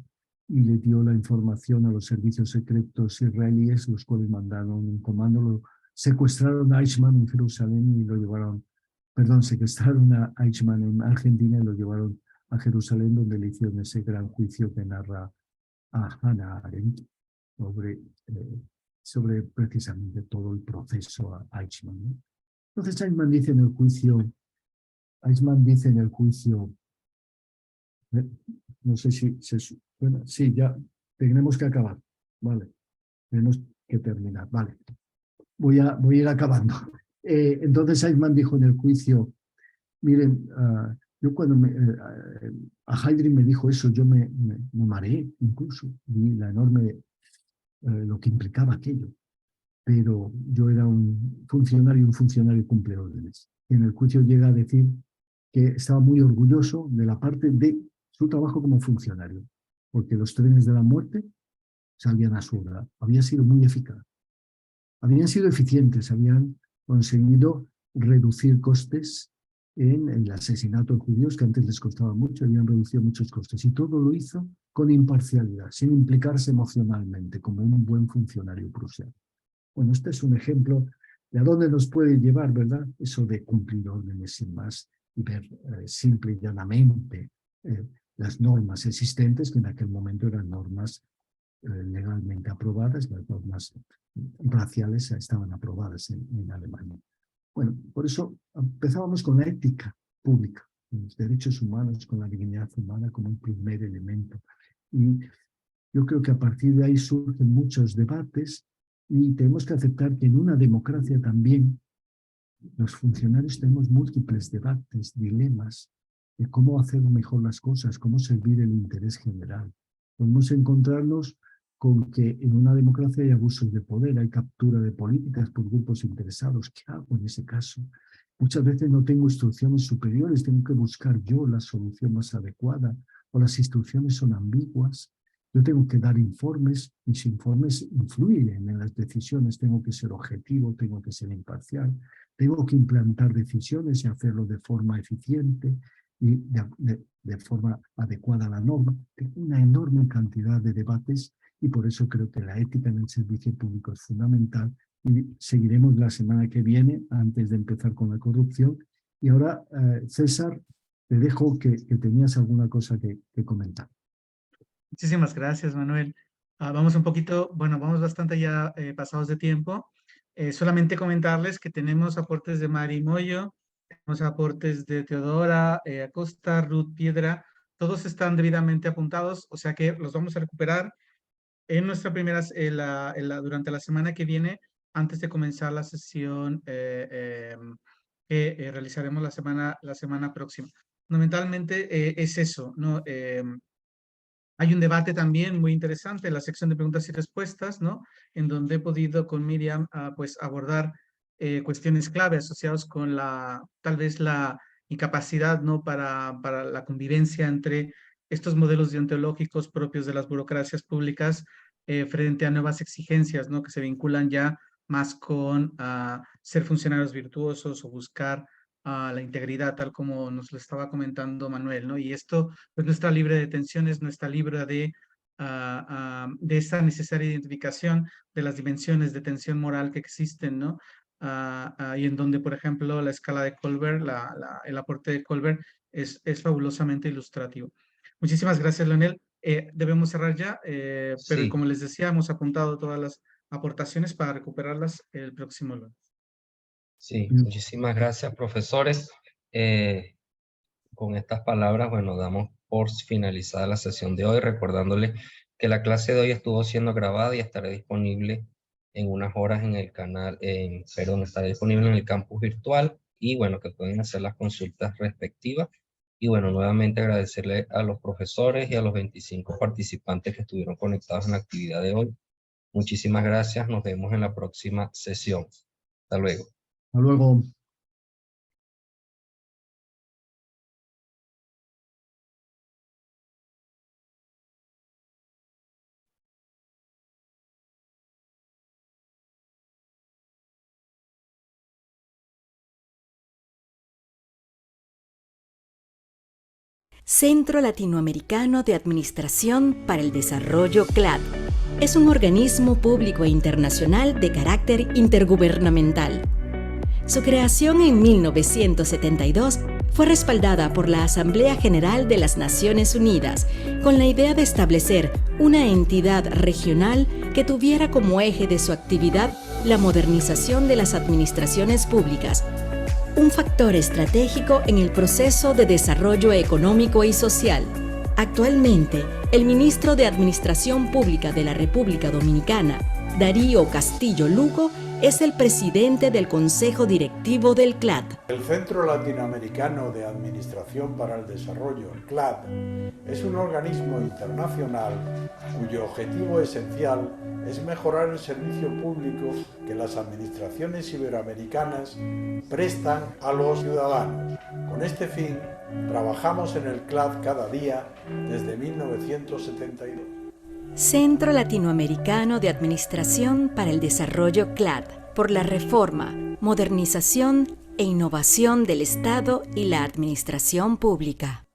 y le dio la información a los servicios secretos israelíes, los cuales mandaron un comando, secuestraron a Eichmann en Jerusalén y lo llevaron, secuestraron a Eichmann en Argentina y lo llevaron a Jerusalén, donde le hicieron ese gran juicio que narra a Hannah Arendt sobre precisamente todo el proceso a Eichmann, ¿no? Entonces Eichmann dice en el juicio, no sé si, bueno, sí, ya tenemos que acabar, vale, tenemos que terminar. Vale, voy a ir acabando. Entonces Eichmann dijo en el juicio, miren, yo cuando a Heydrich me dijo eso, yo me mareé incluso, vi la enorme, lo que implicaba aquello. Pero yo era un funcionario cumple órdenes. Y en el juicio llega a decir que estaba muy orgulloso de la parte de su trabajo como funcionario, porque los trenes de la muerte salían a su hora. Había sido muy eficaz. Habían sido eficientes, habían conseguido reducir costes en el asesinato de judíos, que antes les costaba mucho, habían reducido muchos costes. Y todo lo hizo con imparcialidad, sin implicarse emocionalmente, como un buen funcionario prusiano. Bueno, este es un ejemplo de a dónde nos puede llevar, ¿verdad? Eso de cumplir órdenes sin más y ver simple y llanamente las normas existentes, que en aquel momento eran normas legalmente aprobadas, las normas raciales estaban aprobadas en Alemania. Bueno, por eso empezábamos con la ética pública, con los derechos humanos, con la dignidad humana como un primer elemento. Y yo creo que a partir de ahí surgen muchos debates y tenemos que aceptar que en una democracia también los funcionarios tenemos múltiples debates, dilemas de cómo hacer mejor las cosas, cómo servir el interés general. Podemos encontrarnos con que en una democracia hay abusos de poder, hay captura de políticas por grupos interesados. ¿Qué hago en ese caso? Muchas veces no tengo instrucciones superiores, tengo que buscar yo la solución más adecuada, o las instrucciones son ambiguas. Yo tengo que dar informes, mis informes influyen en las decisiones, tengo que ser objetivo, tengo que ser imparcial, tengo que implantar decisiones y hacerlo de forma eficiente y de forma adecuada a la norma. Tengo una enorme cantidad de debates y por eso creo que la ética en el servicio público es fundamental y seguiremos la semana que viene antes de empezar con la corrupción. Y ahora, César, te dejo que tenías alguna cosa que comentar. Muchísimas gracias, Manuel. Vamos un poquito, bueno, vamos bastante ya pasados de tiempo. Solamente comentarles que tenemos aportes de Mari Moyo, tenemos aportes de Teodora, Acosta, Ruth Piedra, todos están debidamente apuntados, o sea que los vamos a recuperar en nuestra primera, durante la semana que viene, antes de comenzar la sesión que realizaremos la semana próxima. Fundamentalmente es eso, ¿no? Hay un debate también muy interesante en la sección de preguntas y respuestas, ¿no? En donde he podido con Miriam pues abordar cuestiones clave asociadas con tal vez la incapacidad, ¿no? Para la convivencia entre estos modelos deontológicos propios de las burocracias públicas frente a nuevas exigencias, ¿no? Que se vinculan ya más con ser funcionarios virtuosos o buscar la integridad, tal como nos lo estaba comentando Manuel, ¿no? Y esto pues no está libre de tensiones, no está libre de esta necesaria identificación de las dimensiones de tensión moral que existen, ¿no? Y en donde, por ejemplo, la escala de Colbert, el aporte de Colbert es fabulosamente ilustrativo. Muchísimas gracias, Leonel. Debemos cerrar ya, pero Sí. como les decía, hemos apuntado todas las aportaciones para recuperarlas el próximo lunes. Sí, muchísimas gracias, profesores. Con estas palabras, bueno, damos por finalizada la sesión de hoy, recordándoles que la clase de hoy estuvo siendo grabada y estará disponible en unas horas en el canal, estará disponible en el campus virtual y bueno, que pueden hacer las consultas respectivas. Y bueno, nuevamente agradecerle a los profesores y a los 25 participantes que estuvieron conectados en la actividad de hoy. Muchísimas gracias, nos vemos en la próxima sesión. Hasta luego. Hasta luego. Centro Latinoamericano de Administración para el Desarrollo CLAD. Es un organismo público e internacional de carácter intergubernamental. Su creación en 1972 fue respaldada por la Asamblea General de las Naciones Unidas con la idea de establecer una entidad regional que tuviera como eje de su actividad la modernización de las administraciones públicas, un factor estratégico en el proceso de desarrollo económico y social. Actualmente, el ministro de Administración Pública de la República Dominicana, Darío Castillo Lugo es el presidente del Consejo Directivo del CLAD. El Centro Latinoamericano de Administración para el Desarrollo, el CLAD, es un organismo internacional cuyo objetivo esencial es mejorar el servicio público que las administraciones iberoamericanas prestan a los ciudadanos. Con este fin, trabajamos en el CLAD cada día desde 1972. Centro Latinoamericano de Administración para el Desarrollo CLAD, por la reforma, modernización e innovación del Estado y la administración pública.